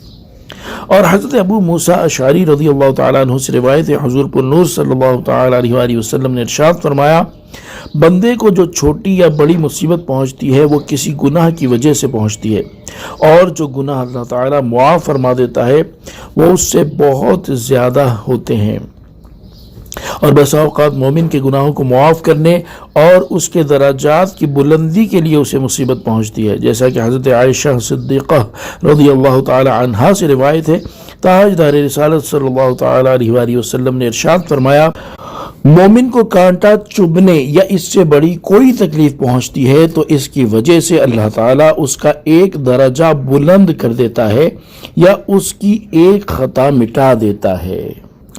Speaker 2: اور حضرت ابو موسیٰ اشعری رضی اللہ تعالیٰ عنہ سے روایت ہے، حضور پر نور صلی اللہ تعالیٰ علیہ وآلہ وسلم نے ارشاد فرمایا بندے کو جو چھوٹی یا بڑی مصیبت پہنچتی ہے وہ کسی گناہ کی وجہ سے پہنچتی ہے، اور جو گناہ اللہ تعالیٰ معاف فرما دیتا ہے وہ اس سے بہت زیادہ ہوتے ہیں۔ اور بسا اوقات مومن کے گناہوں کو معاف کرنے اور اس کے درجات کی بلندی کے لیے اسے مصیبت پہنچتی ہے، جیسا کہ حضرت عائشہ صدیقہ رضی اللہ تعالی عنہا سے روایت ہے، تاجدار رسالت صلی اللہ تعالی علیہ وآلہ وسلم نے ارشاد فرمایا مومن کو کانٹا چبھنے یا اس سے بڑی کوئی تکلیف پہنچتی ہے تو اس کی وجہ سے اللہ تعالیٰ اس کا ایک درجہ بلند کر دیتا ہے یا اس کی ایک خطا مٹا دیتا ہے۔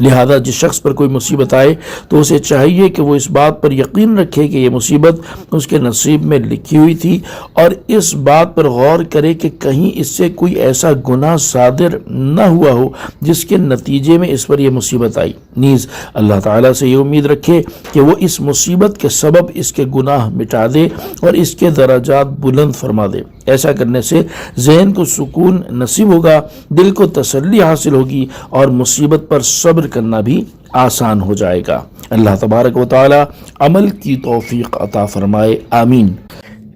Speaker 2: لہذا جس شخص پر کوئی مصیبت آئے تو اسے چاہیے کہ وہ اس بات پر یقین رکھے کہ یہ مصیبت اس کے نصیب میں لکھی ہوئی تھی، اور اس بات پر غور کرے کہ کہیں اس سے کوئی ایسا گناہ صادر نہ ہوا ہو جس کے نتیجے میں اس پر یہ مصیبت آئی۔ نیز اللہ تعالیٰ سے یہ امید رکھے کہ وہ اس مصیبت کے سبب اس کے گناہ مٹا دے اور اس کے درجات بلند فرما دے۔ ایسا کرنے سے ذہن کو سکون نصیب ہوگا، دل کو تسلی حاصل ہوگی، اور مصیبت پر صبر کرنا بھی آسان ہو جائے گا۔ اللہ تبارک و تعالی عمل کی توفیق عطا فرمائے، آمین۔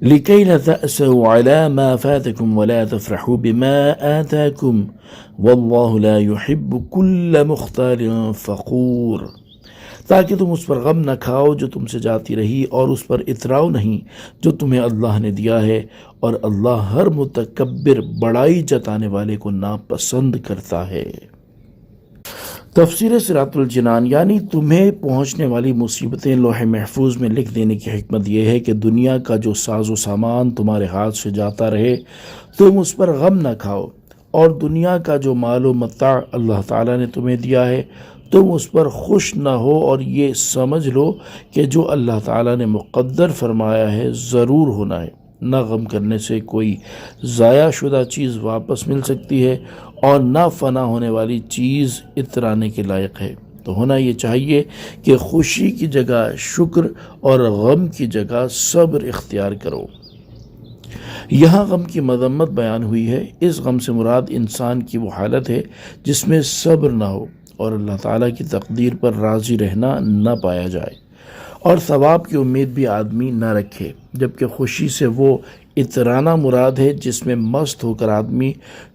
Speaker 2: لِكَيْ لَا تَأْسَوْا عَلَى مَا فَاتَكُمْ وَلَا تَفْرَحُوا بِمَا آتَاكُمْ وَاللَّهُ لَا يُحِبُّ كُلَّ مُخْتَالٍ فَخُورٍ، تاکہ تم اس پر غم نہ کھاؤ جو تم سے جاتی رہی، اور اس پر اتراؤ نہیں جو تمہیں اللہ نے دیا ہے، اور اللہ ہر متکبر بڑائی جتانے والے کو ناپسند کرتا ہے۔ تفسیر صراط الجنان، یعنی تمہیں پہنچنے والی مصیبتیں لوح محفوظ میں لکھ دینے کی حکمت یہ ہے کہ دنیا کا جو ساز و سامان تمہارے ہاتھ سے جاتا رہے تم اس پر غم نہ کھاؤ، اور دنیا کا جو مال و متاع اللہ تعالیٰ نے تمہیں دیا ہے تم اس پر خوش نہ ہو، اور یہ سمجھ لو کہ جو اللہ تعالیٰ نے مقدر فرمایا ہے ضرور ہونا ہے۔ نہ غم کرنے سے کوئی ضائع شدہ چیز واپس مل سکتی ہے اور نہ فنا ہونے والی چیز اترانے کے لائق ہے۔ تو ہونا یہ چاہیے کہ خوشی کی جگہ شکر اور غم کی جگہ صبر اختیار کرو۔ یہاں غم کی مذمت بیان ہوئی ہے۔ اس غم سے مراد انسان کی وہ حالت ہے جس میں صبر نہ ہو اور اللہ تعالیٰ کی تقدیر پر راضی رہنا نہ پایا جائے اور ثواب کی امید بھی آدمی نہ رکھے، جبکہ خوشی سے وہ اترانا مراد ہے جس میں مست ہو کر آدمی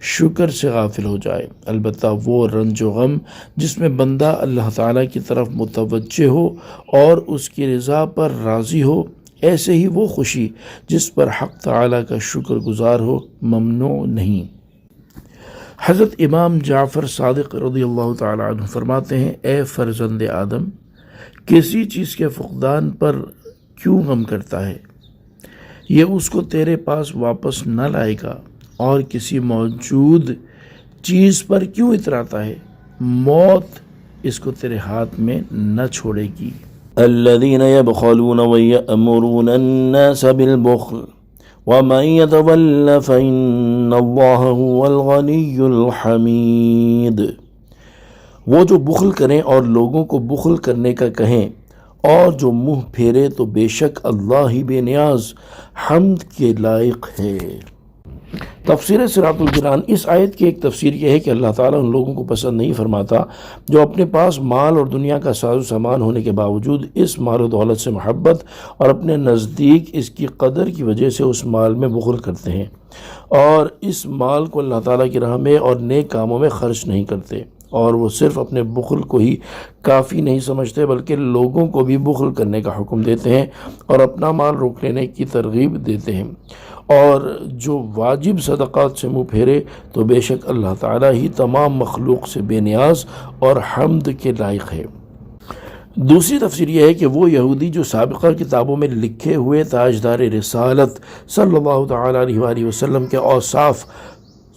Speaker 2: شکر سے غافل ہو جائے۔ البتہ وہ رنج و غم جس میں بندہ اللہ تعالیٰ کی طرف متوجہ ہو اور اس کی رضا پر راضی ہو، ایسے ہی وہ خوشی جس پر حق تعالیٰ کا شکر گزار ہو ممنوع نہیں۔ حضرت امام جعفر صادق رضی اللہ تعالیٰ عنہ فرماتے ہیں، اے فرزند آدم، کسی چیز کے فقدان پر کیوں غم کرتا ہے؟ یہ اس کو تیرے پاس واپس نہ لائے گا، اور کسی موجود چیز پر کیوں اتراتا ہے؟ موت اس کو تیرے ہاتھ میں نہ چھوڑے گی۔ الذين يبخلون ويأمرون الناس بالبخل ومن يتول فإن الله هو الغني الحميد۔ وہ جو بخل کریں اور لوگوں کو بخل کرنے کا کہیں اور جو منہ پھیرے تو بے شک اللہ ہی بے نیاز حمد کے لائق ہے۔ تفسیر صراط الجنان۔ اس آیت کی ایک تفسیر یہ ہے کہ اللہ تعالیٰ ان لوگوں کو پسند نہیں فرماتا جو اپنے پاس مال اور دنیا کا ساز و سامان ہونے کے باوجود اس مال و دولت سے محبت اور اپنے نزدیک اس کی قدر کی وجہ سے اس مال میں بخل کرتے ہیں اور اس مال کو اللہ تعالیٰ کی راہ میں اور نیک کاموں میں خرچ نہیں کرتے، اور وہ صرف اپنے بخل کو ہی کافی نہیں سمجھتے بلکہ لوگوں کو بھی بخل کرنے کا حکم دیتے ہیں اور اپنا مال روک لینے کی ترغیب دیتے ہیں، اور جو واجب صدقات سے منہ پھیرے تو بے شک اللہ تعالیٰ ہی تمام مخلوق سے بے نیاز اور حمد کے لائق ہے۔ دوسری تفسیر یہ ہے کہ وہ یہودی جو سابقہ کتابوں میں لکھے ہوئے تاجدار رسالت صلی اللہ تعالیٰ علیہ وآلہ وسلم کے اوصاف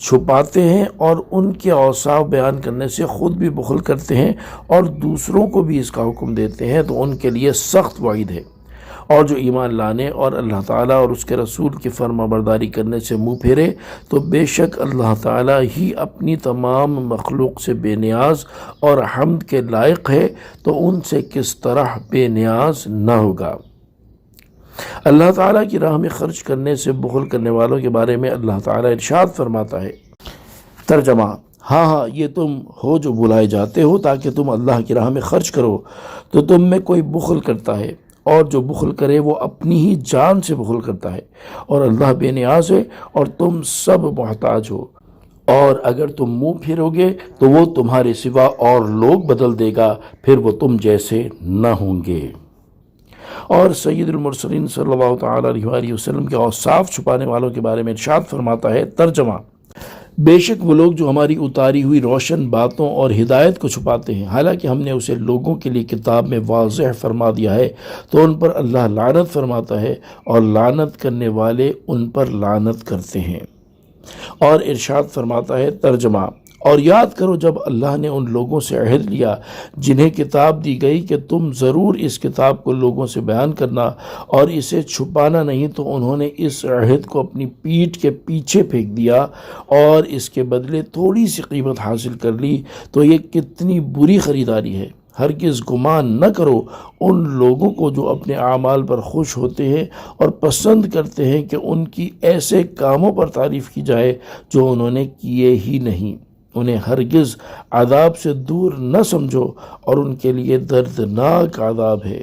Speaker 2: چھپاتے ہیں اور ان کے اوصاف بیان کرنے سے خود بھی بخل کرتے ہیں اور دوسروں کو بھی اس کا حکم دیتے ہیں، تو ان کے لیے سخت وعید ہے۔ اور جو ایمان لانے اور اللہ تعالیٰ اور اس کے رسول کی فرما برداری کرنے سے منہ پھیرے تو بے شک اللہ تعالیٰ ہی اپنی تمام مخلوق سے بے نیاز اور حمد کے لائق ہے، تو ان سے کس طرح بے نیاز نہ ہوگا۔ اللہ تعالیٰ کی راہ میں خرچ کرنے سے بخل کرنے والوں کے بارے میں اللہ تعالیٰ ارشاد فرماتا ہے۔ ترجمہ: ہاں یہ تم ہو جو بلائے جاتے ہو تاکہ تم اللہ کی راہ میں خرچ کرو، تو تم میں کوئی بخل کرتا ہے، اور جو بخل کرے وہ اپنی ہی جان سے بخل کرتا ہے، اور اللہ بے نیاز ہے اور تم سب محتاج ہو، اور اگر تم منہ پھیرو گے تو وہ تمہارے سوا اور لوگ بدل دے گا، پھر وہ تم جیسے نہ ہوں گے۔ اور سید المرسلین صلی اللہ تعالیٰ علیہ وآلہ وسلم کے اوصاف چھپانے والوں کے بارے میں ارشاد فرماتا ہے۔ ترجمہ: بے شک وہ لوگ جو ہماری اتاری ہوئی روشن باتوں اور ہدایت کو چھپاتے ہیں، حالانکہ ہم نے اسے لوگوں کے لیے کتاب میں واضح فرما دیا ہے، تو ان پر اللہ لعنت فرماتا ہے اور لعنت کرنے والے ان پر لعنت کرتے ہیں۔ اور ارشاد فرماتا ہے۔ ترجمہ: اور یاد کرو جب اللہ نے ان لوگوں سے عہد لیا جنہیں کتاب دی گئی کہ تم ضرور اس کتاب کو لوگوں سے بیان کرنا اور اسے چھپانا نہیں، تو انہوں نے اس عہد کو اپنی پیٹھ کے پیچھے پھینک دیا اور اس کے بدلے تھوڑی سی قیمت حاصل کر لی، تو یہ کتنی بری خریداری ہے۔ ہرگز گمان نہ کرو ان لوگوں کو جو اپنے اعمال پر خوش ہوتے ہیں اور پسند کرتے ہیں کہ ان کی ایسے کاموں پر تعریف کی جائے جو انہوں نے کیے ہی نہیں، انہیں ہرگز عذاب سے دور نہ سمجھو اور ان کے لیے دردناک عذاب ہے۔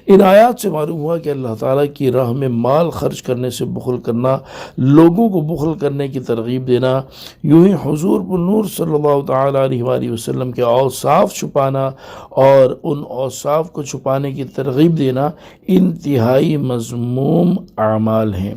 Speaker 2: ان آیات سے معلوم ہوا کہ اللہ تعالیٰ کی راہ میں مال خرچ کرنے سے بخل کرنا، لوگوں کو بخل کرنے کی ترغیب دینا، یوں ہی حضور بالنور صلی اللہ تعالیٰ علیہ وآلہ وسلم کے اوصاف چھپانا اور ان اوصاف کو چھپانے کی ترغیب دینا انتہائی مذموم اعمال ہیں۔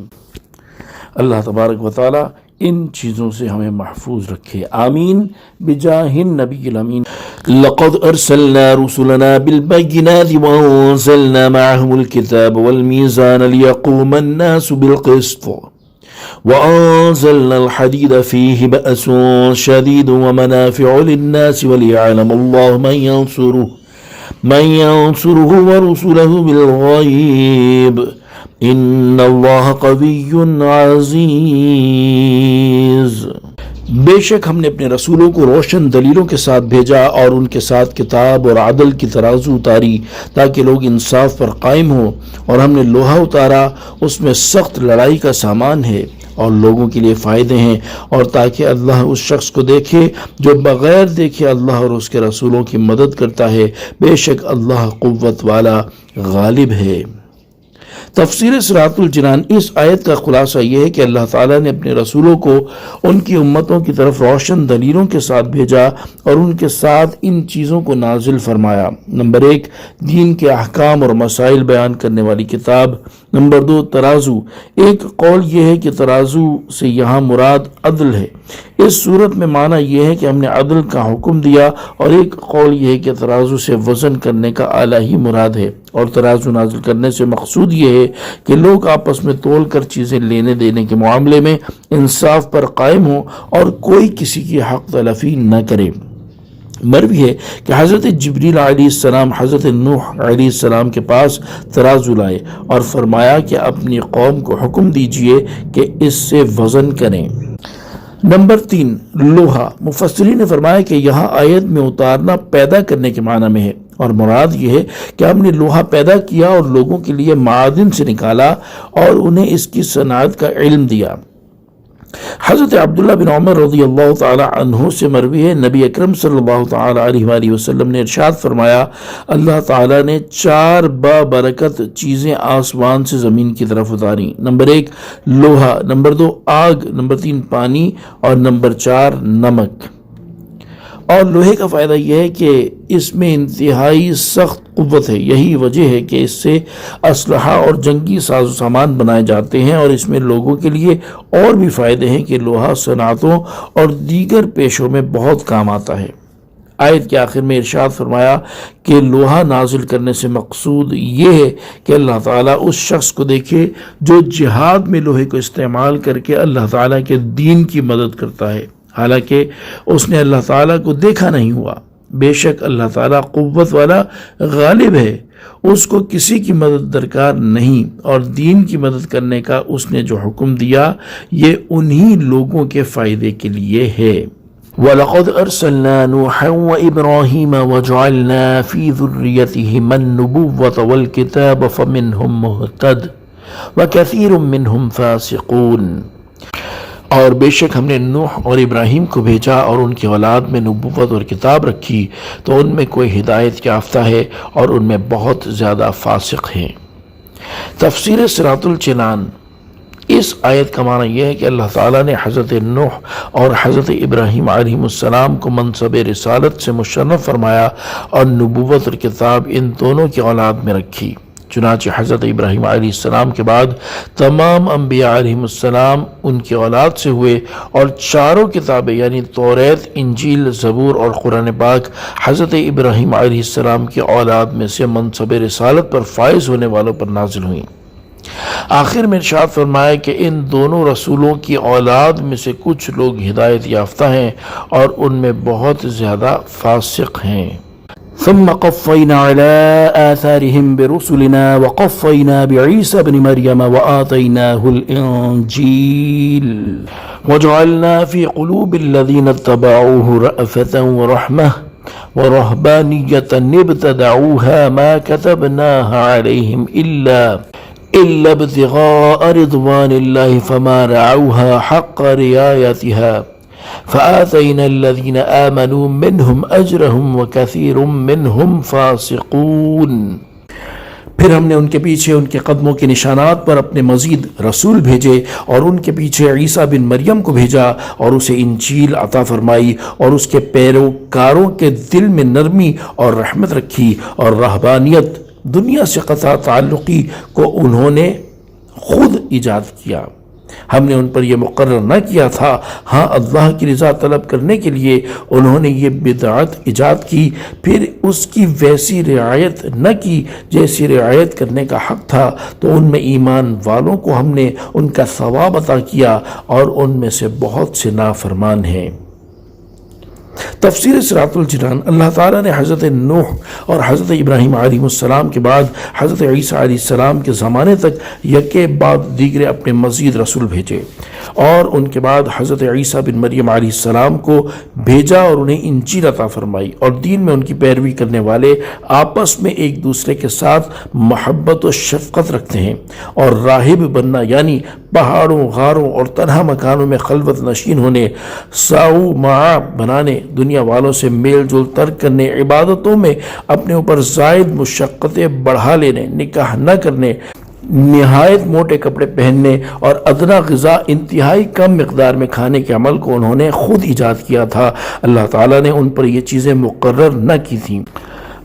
Speaker 2: اللہ تبارک و تعالیٰ ان چیزوں سے ہمیں محفوظ رکھے، آمین بجاہ النبی الامین۔ لقد ارسلنا رسلنا بالبينات وانزلنا معهم الكتاب والميزان ليقوم الناس بالقسط وانزلنا الحديد فيه بأس شديد ومنافع للناس وليعلم الله من ينصره ورسله بالغيب ان اللہ قوی عزیز۔ بے شک ہم نے اپنے رسولوں کو روشن دلیلوں کے ساتھ بھیجا اور ان کے ساتھ کتاب اور عدل کی ترازو اتاری تاکہ لوگ انصاف پر قائم ہوں، اور ہم نے لوہا اتارا، اس میں سخت لڑائی کا سامان ہے اور لوگوں کے لیے فائدے ہیں، اور تاکہ اللہ اس شخص کو دیکھے جو بغیر دیکھے اللہ اور اس کے رسولوں کی مدد کرتا ہے، بے شک اللہ قوت والا غالب ہے۔ تفسیر صراط الجنان۔ اس آیت کا خلاصہ یہ ہے کہ اللہ تعالیٰ نے اپنے رسولوں کو ان کی امتوں کی طرف روشن دلیلوں کے ساتھ بھیجا اور ان کے ساتھ ان چیزوں کو نازل فرمایا۔ نمبر 1، دین کے احکام اور مسائل بیان کرنے والی کتاب۔ نمبر 2، ترازو۔ ایک قول یہ ہے کہ ترازو سے یہاں مراد عدل ہے۔ اس صورت میں معنی یہ ہے کہ ہم نے عدل کا حکم دیا، اور ایک قول یہ ہے کہ ترازو سے وزن کرنے کا آلہ ہی مراد ہے، اور ترازو نازل کرنے سے مقصود یہ ہے کہ لوگ آپس میں تول کر چیزیں لینے دینے کے معاملے میں انصاف پر قائم ہوں اور کوئی کسی کی حق تلفی نہ کرے۔ مروی ہے کہ حضرت جبریل علیہ السلام حضرت نوح علیہ السلام کے پاس ترازو لائے اور فرمایا کہ اپنی قوم کو حکم دیجئے کہ اس سے وزن کریں۔ نمبر 3، لوہا۔ مفسرین نے فرمایا کہ یہاں آیت میں اتارنا پیدا کرنے کے معنی میں ہے، اور مراد یہ ہے کہ ہم نے لوہا پیدا کیا اور لوگوں کے لیے معادن سے نکالا اور انہیں اس کی صنعت کا علم دیا۔ حضرت عبداللہ بن عمر رضی اللہ تعالی عنہ سے مروی ہے، نبی اکرم صلی اللہ تعالی علیہ وآلہ وسلم نے ارشاد فرمایا، اللہ تعالی نے 4 بابرکت چیزیں آسمان سے زمین کی طرف اتاری۔ نمبر 1، لوہا، نمبر 2، آگ، نمبر 3، پانی، اور نمبر 4، نمک۔ اور لوہے کا فائدہ یہ ہے کہ اس میں انتہائی سخت قوت ہے، یہی وجہ ہے کہ اس سے اسلحہ اور جنگی ساز و سامان بنائے جاتے ہیں، اور اس میں لوگوں کے لیے اور بھی فائدے ہیں کہ لوہا صنعتوں اور دیگر پیشوں میں بہت کام آتا ہے۔ آیت کے آخر میں ارشاد فرمایا کہ لوہا نازل کرنے سے مقصود یہ ہے کہ اللہ تعالیٰ اس شخص کو دیکھے جو جہاد میں لوہے کو استعمال کر کے اللہ تعالیٰ کے دین کی مدد کرتا ہے، حالانکہ اس نے اللہ تعالیٰ کو دیکھا نہیں ہوا۔ بے شک اللہ تعالیٰ قوت والا غالب ہے، اس کو کسی کی مدد درکار نہیں، اور دین کی مدد کرنے کا اس نے جو حکم دیا یہ انہی لوگوں کے فائدے کے لیے ہے۔ وَلَقَدْ أَرْسَلْنَا نُوحًا وَإِبْرَاهِيمَ وَجَعَلْنَا فِي ذُرِّيَّتِهِمَا النُّبُوَّةَ وَالْكِتَابَ فَمِنْهُمْ مُهْتَدٍ وَكَثِيرٌ مِّنْهُمْ فَاسِقُونَ۔ اور بے شک ہم نے نوح اور ابراہیم کو بھیجا اور ان کی اولاد میں نبوت اور کتاب رکھی، تو ان میں کوئی ہدایت یافتہ ہے اور ان میں بہت زیادہ فاسق ہیں۔ تفسیر صراط الجنان۔ اس آیت کا معنی یہ ہے کہ اللہ تعالیٰ نے حضرت نوح اور حضرت ابراہیم علیہ السلام کو منصب رسالت سے مشرف فرمایا اور نبوت اور کتاب ان دونوں کی اولاد میں رکھی۔ چنانچہ حضرت ابراہیم علیہ السلام کے بعد تمام انبیاء علیہ السلام ان کی اولاد سے ہوئے، اور 4 کتابیں یعنی توریت، انجیل، زبور اور قرآن پاک حضرت ابراہیم علیہ السلام کی اولاد میں سے منصب رسالت پر فائز ہونے والوں پر نازل ہوئیں۔ آخر میں ارشاد فرمایا کہ ان دونوں رسولوں کی اولاد میں سے کچھ لوگ ہدایت یافتہ ہیں اور ان میں بہت زیادہ فاسق ہیں۔ ثم قفينا على آثارهم برسلنا وقفينا بعيسى بن مريم وآتيناه الإنجيل وجعلنا في قلوب الذين اتبعوه رأفة ورحمة ورهبانية ابتدعوها ما كتبناها عليهم إلا ابتغاء رضوان الله فما رعوها حق رعايتها فآتينا الذين آمنوا منهم أجرهم وكثير منهم فاسقون۔ پھر ہم نے ان کے پیچھے ان کے قدموں کے نشانات پر اپنے مزید رسول بھیجے، اور ان کے پیچھے عیسیٰ بن مریم کو بھیجا اور اسے انجیل عطا فرمائی، اور اس کے پیروکاروں کے دل میں نرمی اور رحمت رکھی، اور رہبانیت دنیا سے قطع تعلقی کو انہوں نے خود ایجاد کیا۔ ہم نے ان پر یہ مقرر نہ کیا تھا، ہاں اللہ کی رضا طلب کرنے کے لیے انہوں نے یہ بدعت ایجاد کی، پھر اس کی ویسی رعایت نہ کی جیسی رعایت کرنے کا حق تھا، تو ان میں ایمان والوں کو ہم نے ان کا ثواب عطا کیا، اور ان میں سے بہت سے نافرمان ہیں۔ تفسیر صراط الجنان، اللہ تعالیٰ نے حضرت نوح اور حضرت ابراہیم علیہ السلام کے بعد حضرت عیسیٰ علیہ السلام کے زمانے تک یکے بعد دیگرے اپنے مزید رسول بھیجے، اور ان کے بعد حضرت عیسیٰ بن مریم علیہ السلام کو بھیجا اور انہیں انجیل عطا فرمائی، اور دین میں ان کی پیروی کرنے والے آپس میں ایک دوسرے کے ساتھ محبت و شفقت رکھتے ہیں، اور راہب بننا یعنی پہاڑوں، غاروں اور تنہا مکانوں میں خلوت نشین ہونے، ساؤ معا بنانے، دنیا والوں سے میل جول ترک کرنے، عبادتوں میں اپنے اوپر زائد مشقتیں بڑھا لینے، نکاح نہ کرنے، نہایت موٹے کپڑے پہننے اور ادنا غذا انتہائی کم مقدار میں کھانے کے عمل کو انہوں نے خود ایجاد کیا تھا۔ اللہ تعالیٰ نے ان پر یہ چیزیں مقرر نہ کی تھیں۔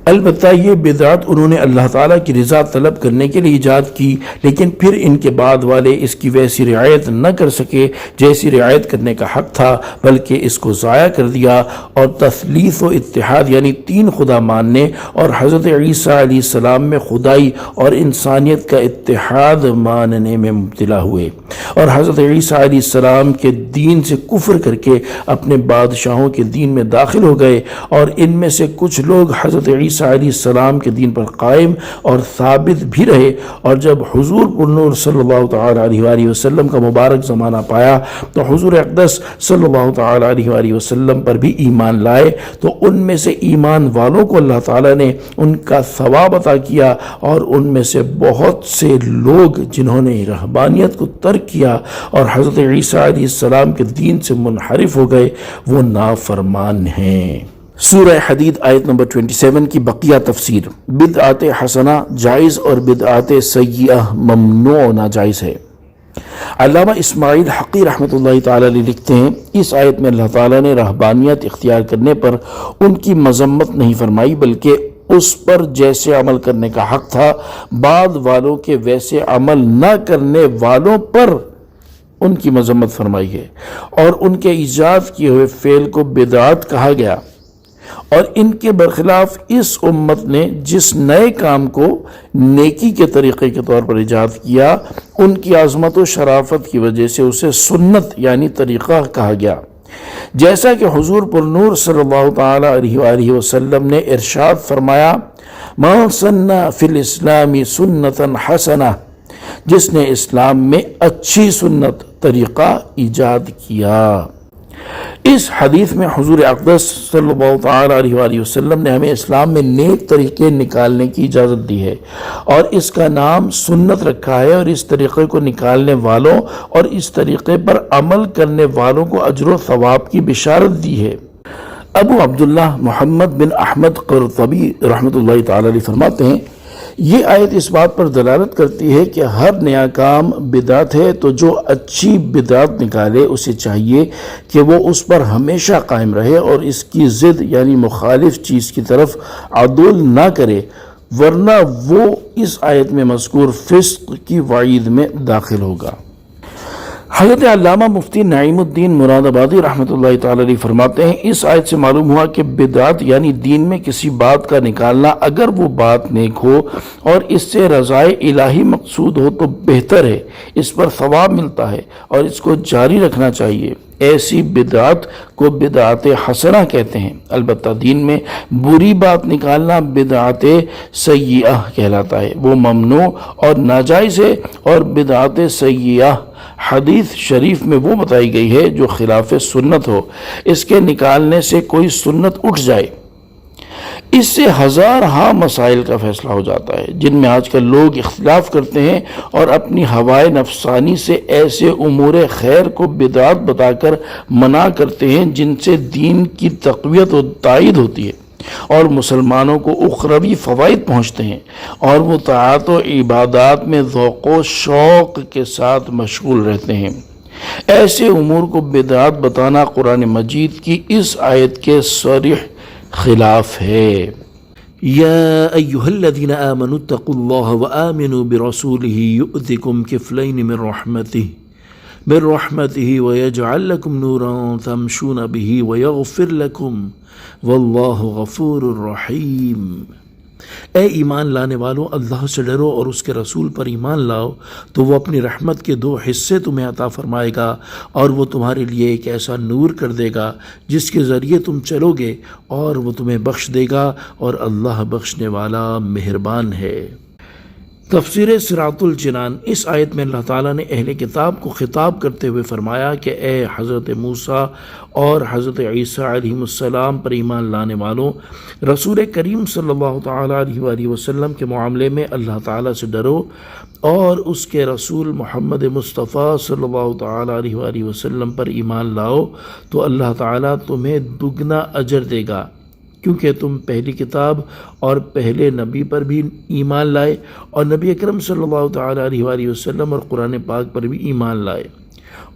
Speaker 2: البتہ یہ بدعت انہوں نے اللہ تعالیٰ کی رضا طلب کرنے کے لیے ایجاد کی، لیکن پھر ان کے بعد والے اس کی ویسی رعایت نہ کر سکے جیسی رعایت کرنے کا حق تھا، بلکہ اس کو ضائع کر دیا اور تثلیث و اتحاد یعنی تین خدا ماننے اور حضرت عیسیٰ علیہ السلام میں خدائی اور انسانیت کا اتحاد ماننے میں مبتلا ہوئے، اور حضرت عیسیٰ علیہ السلام کے دین سے کفر کر کے اپنے بادشاہوں کے دین میں داخل ہو گئے، اور ان میں سے کچھ لوگ حضرت عیسیٰ علیہ السلام کے دین پر قائم اور ثابت بھی رہے، اور جب حضور پرنور صلی اللہ تعالی علیہ وآلہ وسلم کا مبارک زمانہ پایا تو حضور اقدس صلی اللہ تعالی علیہ وآلہ وسلم پر بھی ایمان لائے، تو ان میں سے ایمان والوں کو اللہ تعالیٰ نے ان کا ثواب عطا کیا، اور ان میں سے بہت سے لوگ جنہوں نے رہبانیت کو ترک کیا اور حضرت عیسیٰ علیہ السلام کے دین سے منحرف ہو گئے، وہ نافرمان ہیں۔ سورہ حدید آیت نمبر 27 کی بقیہ تفسیر۔ بدعات حسنہ جائز اور بدعات سیئہ ممنوع ناجائز ہے۔ علامہ اسماعیل حقی رحمۃ اللہ تعالی علیہ لکھتے ہیں، اس آیت میں اللہ تعالیٰ نے رہبانیت اختیار کرنے پر ان کی مذمت نہیں فرمائی، بلکہ اس پر جیسے عمل کرنے کا حق تھا، بعد والوں کے ویسے عمل نہ کرنے والوں پر ان کی مذمت فرمائی ہے، اور ان کے ایجاد کیے ہوئے فعل کو بدعت کہا گیا، اور ان کے برخلاف اس امت نے جس نئے کام کو نیکی کے طریقے کے طور پر ایجاد کیا، ان کی عظمت و شرافت کی وجہ سے اسے سنت یعنی طریقہ کہا گیا، جیسا کہ حضور پرنور صلی اللہ تعالی علیہ وآلہ وسلم نے ارشاد فرمایا، من سن فی الاسلام سنتا حسنہ، جس نے اسلام میں اچھی سنت طریقہ ایجاد کیا۔ اس حدیث میں حضور اقدس صلی اللہ تعالی علیہ وآلہ وسلم نے ہمیں اسلام میں نیک طریقے نکالنے کی اجازت دی ہے، اور اس کا نام سنت رکھا ہے، اور اس طریقے کو نکالنے والوں اور اس طریقے پر عمل کرنے والوں کو اجر و ثواب کی بشارت دی ہے۔ ابو عبداللہ محمد بن احمد قرطبی رحمۃ اللہ تعالی علیہ فرماتے ہیں، یہ آیت اس بات پر دلالت کرتی ہے کہ ہر نیا کام بدعت ہے، تو جو اچھی بدعت نکالے اسے چاہیے کہ وہ اس پر ہمیشہ قائم رہے اور اس کی ضد یعنی مخالف چیز کی طرف عدول نہ کرے، ورنہ وہ اس آیت میں مذکور فسق کی وعید میں داخل ہوگا۔ حضرت علامہ مفتی نعیم الدین مراد آبادی رحمۃ اللہ تعالی علیہ فرماتے ہیں، اس آیت سے معلوم ہوا کہ بدعت یعنی دین میں کسی بات کا نکالنا، اگر وہ بات نیک ہو اور اس سے رضائے الہی مقصود ہو تو بہتر ہے، اس پر ثواب ملتا ہے اور اس کو جاری رکھنا چاہیے۔ ایسی بدعت کو بدعت حسنہ کہتے ہیں۔ البتہ دین میں بری بات نکالنا بدعت سیئہ کہلاتا ہے، وہ ممنوع اور ناجائز ہے، اور بدعت سیئہ حدیث شریف میں وہ بتائی گئی ہے جو خلاف سنت ہو، اس کے نکالنے سے کوئی سنت اٹھ جائے، اس سے ہزارہا مسائل کا فیصلہ ہو جاتا ہے جن میں آج کل لوگ اختلاف کرتے ہیں اور اپنی ہوائے نفسانی سے ایسے امور خیر کو بدعت بتا کر منع کرتے ہیں جن سے دین کی تقویت و تائید ہوتی ہے اور مسلمانوں کو اخروی فوائد پہنچتے ہیں، اور وہ طاعت و عبادات میں ذوق و شوق کے ساتھ مشغول رہتے ہیں۔ ایسے امور کو بدعت بتانا قرآن مجید کی اس آیت کے صریح خلاف ہے۔ یا ایہا الذین آمنوا اتقوا اللہ وآمنوا برسولہ یؤتکم کفلین من رحمتہ ویجعل لکم نورا تمشون بہ ویغفر لکم واللہ غفور رحیم۔ اے ایمان لانے والوں، اللہ سے ڈرو اور اس کے رسول پر ایمان لاؤ تو وہ اپنی رحمت کے 2 حصے تمہیں عطا فرمائے گا، اور وہ تمہارے لیے ایک ایسا نور کر دے گا جس کے ذریعے تم چلو گے، اور وہ تمہیں بخش دے گا، اور اللہ بخشنے والا مہربان ہے۔ تفسیر صراط الجنان۔ اس آیت میں اللہ تعالیٰ نے اہل کتاب کو خطاب کرتے ہوئے فرمایا کہ اے حضرت موسیٰ اور حضرت عیسیٰ علیہ السلام پر ایمان لانے والوں، رسول کریم صلی اللہ تعالیٰ علیہ وآلہ وسلم کے معاملے میں اللہ تعالیٰ سے ڈرو، اور اس کے رسول محمد مصطفیٰ صلی اللہ تعالیٰ علیہ وآلہ وسلم پر ایمان لاؤ تو اللہ تعالیٰ تمہیں دگنا اجر دے گا، کیونکہ تم پہلی کتاب اور پہلے نبی پر بھی ایمان لائے، اور نبی اکرم صلی اللہ تعالیٰ علیہ وآلہ وسلم اور قرآن پاک پر بھی ایمان لائے،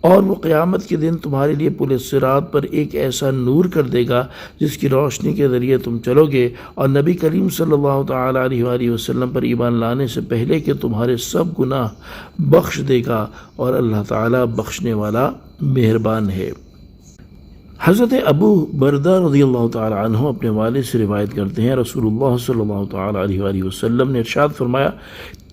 Speaker 2: اور وہ قیامت کے دن تمہارے لیے پل صراط پر ایک ایسا نور کر دے گا جس کی روشنی کے ذریعے تم چلو گے، اور نبی کریم صلی اللہ تعالیٰ علیہ وآلہ وسلم پر ایمان لانے سے پہلے کہ تمہارے سب گناہ بخش دے گا، اور اللہ تعالیٰ بخشنے والا مہربان ہے۔ حضرت ابو بردہ رضی اللہ تعالیٰ عنہ اپنے والد سے روایت کرتے ہیں، رسول اللہ صلی اللہ تعالیٰ علیہ وآلہ وسلم نے ارشاد فرمایا،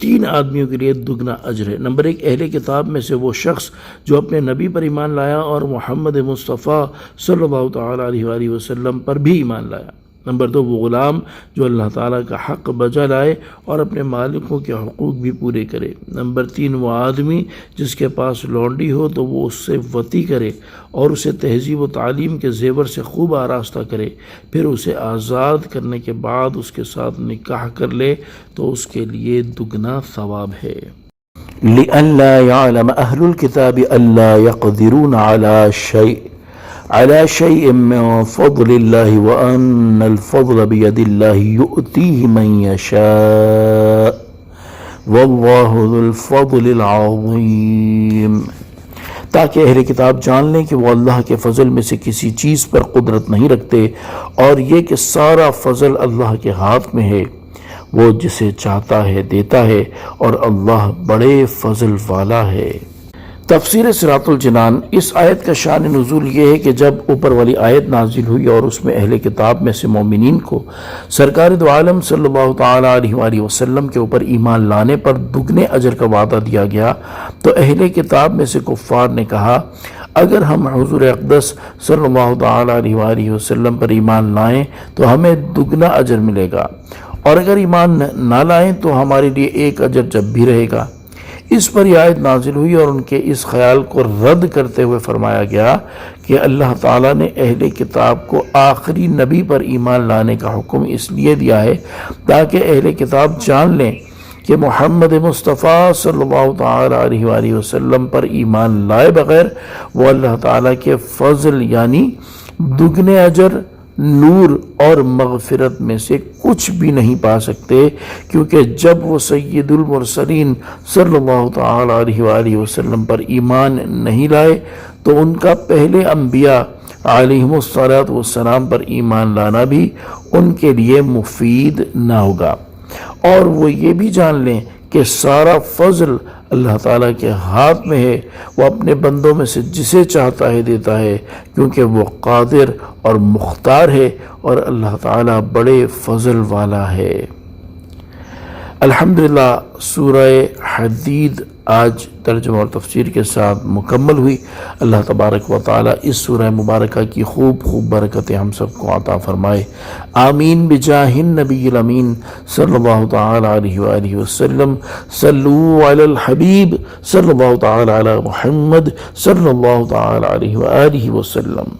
Speaker 2: 3 آدمیوں کے لیے دگنا اجر ہے۔ نمبر 1، اہل کتاب میں سے وہ شخص جو اپنے نبی پر ایمان لایا اور محمد مصطفیٰ صلی اللہ تعالیٰ علیہ وآلہ وسلم پر بھی ایمان لایا۔ نمبر 2، وہ غلام جو اللہ تعالیٰ کا حق بجا لائے اور اپنے مالکوں کے حقوق بھی پورے کرے۔ نمبر 3، وہ آدمی جس کے پاس لونڈی ہو تو وہ اس سے وطی کرے اور اسے تہذیب و تعلیم کے زیور سے خوب آراستہ کرے، پھر اسے آزاد کرنے کے بعد اس کے ساتھ نکاح کر لے تو اس کے لیے دگنا ثواب ہے۔
Speaker 3: لئلا يعلم أهل الكتاب ألا يقدرون على شيء من فضل الله وأن الفضل بيد الله يؤتيه من يشاء والله ذو الفضل العظيم، تاکہ اہل کتاب جان لیں کہ وہ اللہ کے فضل میں سے کسی چیز پر قدرت نہیں رکھتے، اور یہ کہ سارا فضل اللہ کے ہاتھ میں ہے، وہ جسے چاہتا ہے دیتا ہے، اور اللہ بڑے فضل والا ہے۔
Speaker 2: تفسیر صراط الجنان۔ اس آیت کا شان نزول یہ ہے کہ جب اوپر والی آیت نازل ہوئی اور اس میں اہل کتاب میں سے مومنین کو سرکار دو عالم صلی اللہ تعالیٰ علیہ وآلہ وسلم کے اوپر ایمان لانے پر دگنے اجر کا وعدہ دیا گیا، تو اہل کتاب میں سے کفار نے کہا، اگر ہم حضور اقدس صلی اللہ تعالیٰ علیہ وآلہ وسلم پر ایمان لائیں تو ہمیں دگنا اجر ملے گا، اور اگر ایمان نہ لائیں تو ہمارے لیے ایک اجر جب بھی رہے گا۔ اس پر یہ آیت نازل ہوئی اور ان کے اس خیال کو رد کرتے ہوئے فرمایا گیا کہ اللہ تعالیٰ نے اہل کتاب کو آخری نبی پر ایمان لانے کا حکم اس لیے دیا ہے تاکہ اہل کتاب جان لیں کہ محمد مصطفیٰ صلی اللہ تعالیٰ علیہ وآلہ وسلم پر ایمان لائے بغیر وہ اللہ تعالیٰ کے فضل یعنی دگنے اجر، نور اور مغفرت میں سے کچھ بھی نہیں پا سکتے، کیونکہ جب وہ سید المرسلین صلی اللہ تعالیٰ علیہ وآلہ وسلم پر ایمان نہیں لائے تو ان کا پہلے انبیاء علیہم السلام پر ایمان لانا بھی ان کے لیے مفید نہ ہوگا۔ اور وہ یہ بھی جان لیں کہ سارا فضل اللہ تعالیٰ کے ہاتھ میں ہے، وہ اپنے بندوں میں سے جسے چاہتا ہے دیتا ہے، کیونکہ وہ قادر اور مختار ہے، اور اللہ تعالیٰ بڑے فضل والا ہے۔ الحمدللہ سورہ حدید آج ترجمہ اور تفسیر کے ساتھ مکمل ہوئی۔ اللہ تبارک و تعالیٰ اس سورہ مبارکہ کی خوب برکتیں ہم سب کو عطا فرمائے، آمین بجاہ النبی الامین صلی اللہ تعالیٰ علیہ وآلہ وسلم۔ صلو علی الحبیب صلی اللہ تعالیٰ علی محمد صلی اللہ تعالیٰ علیہ وآلہ وسلم۔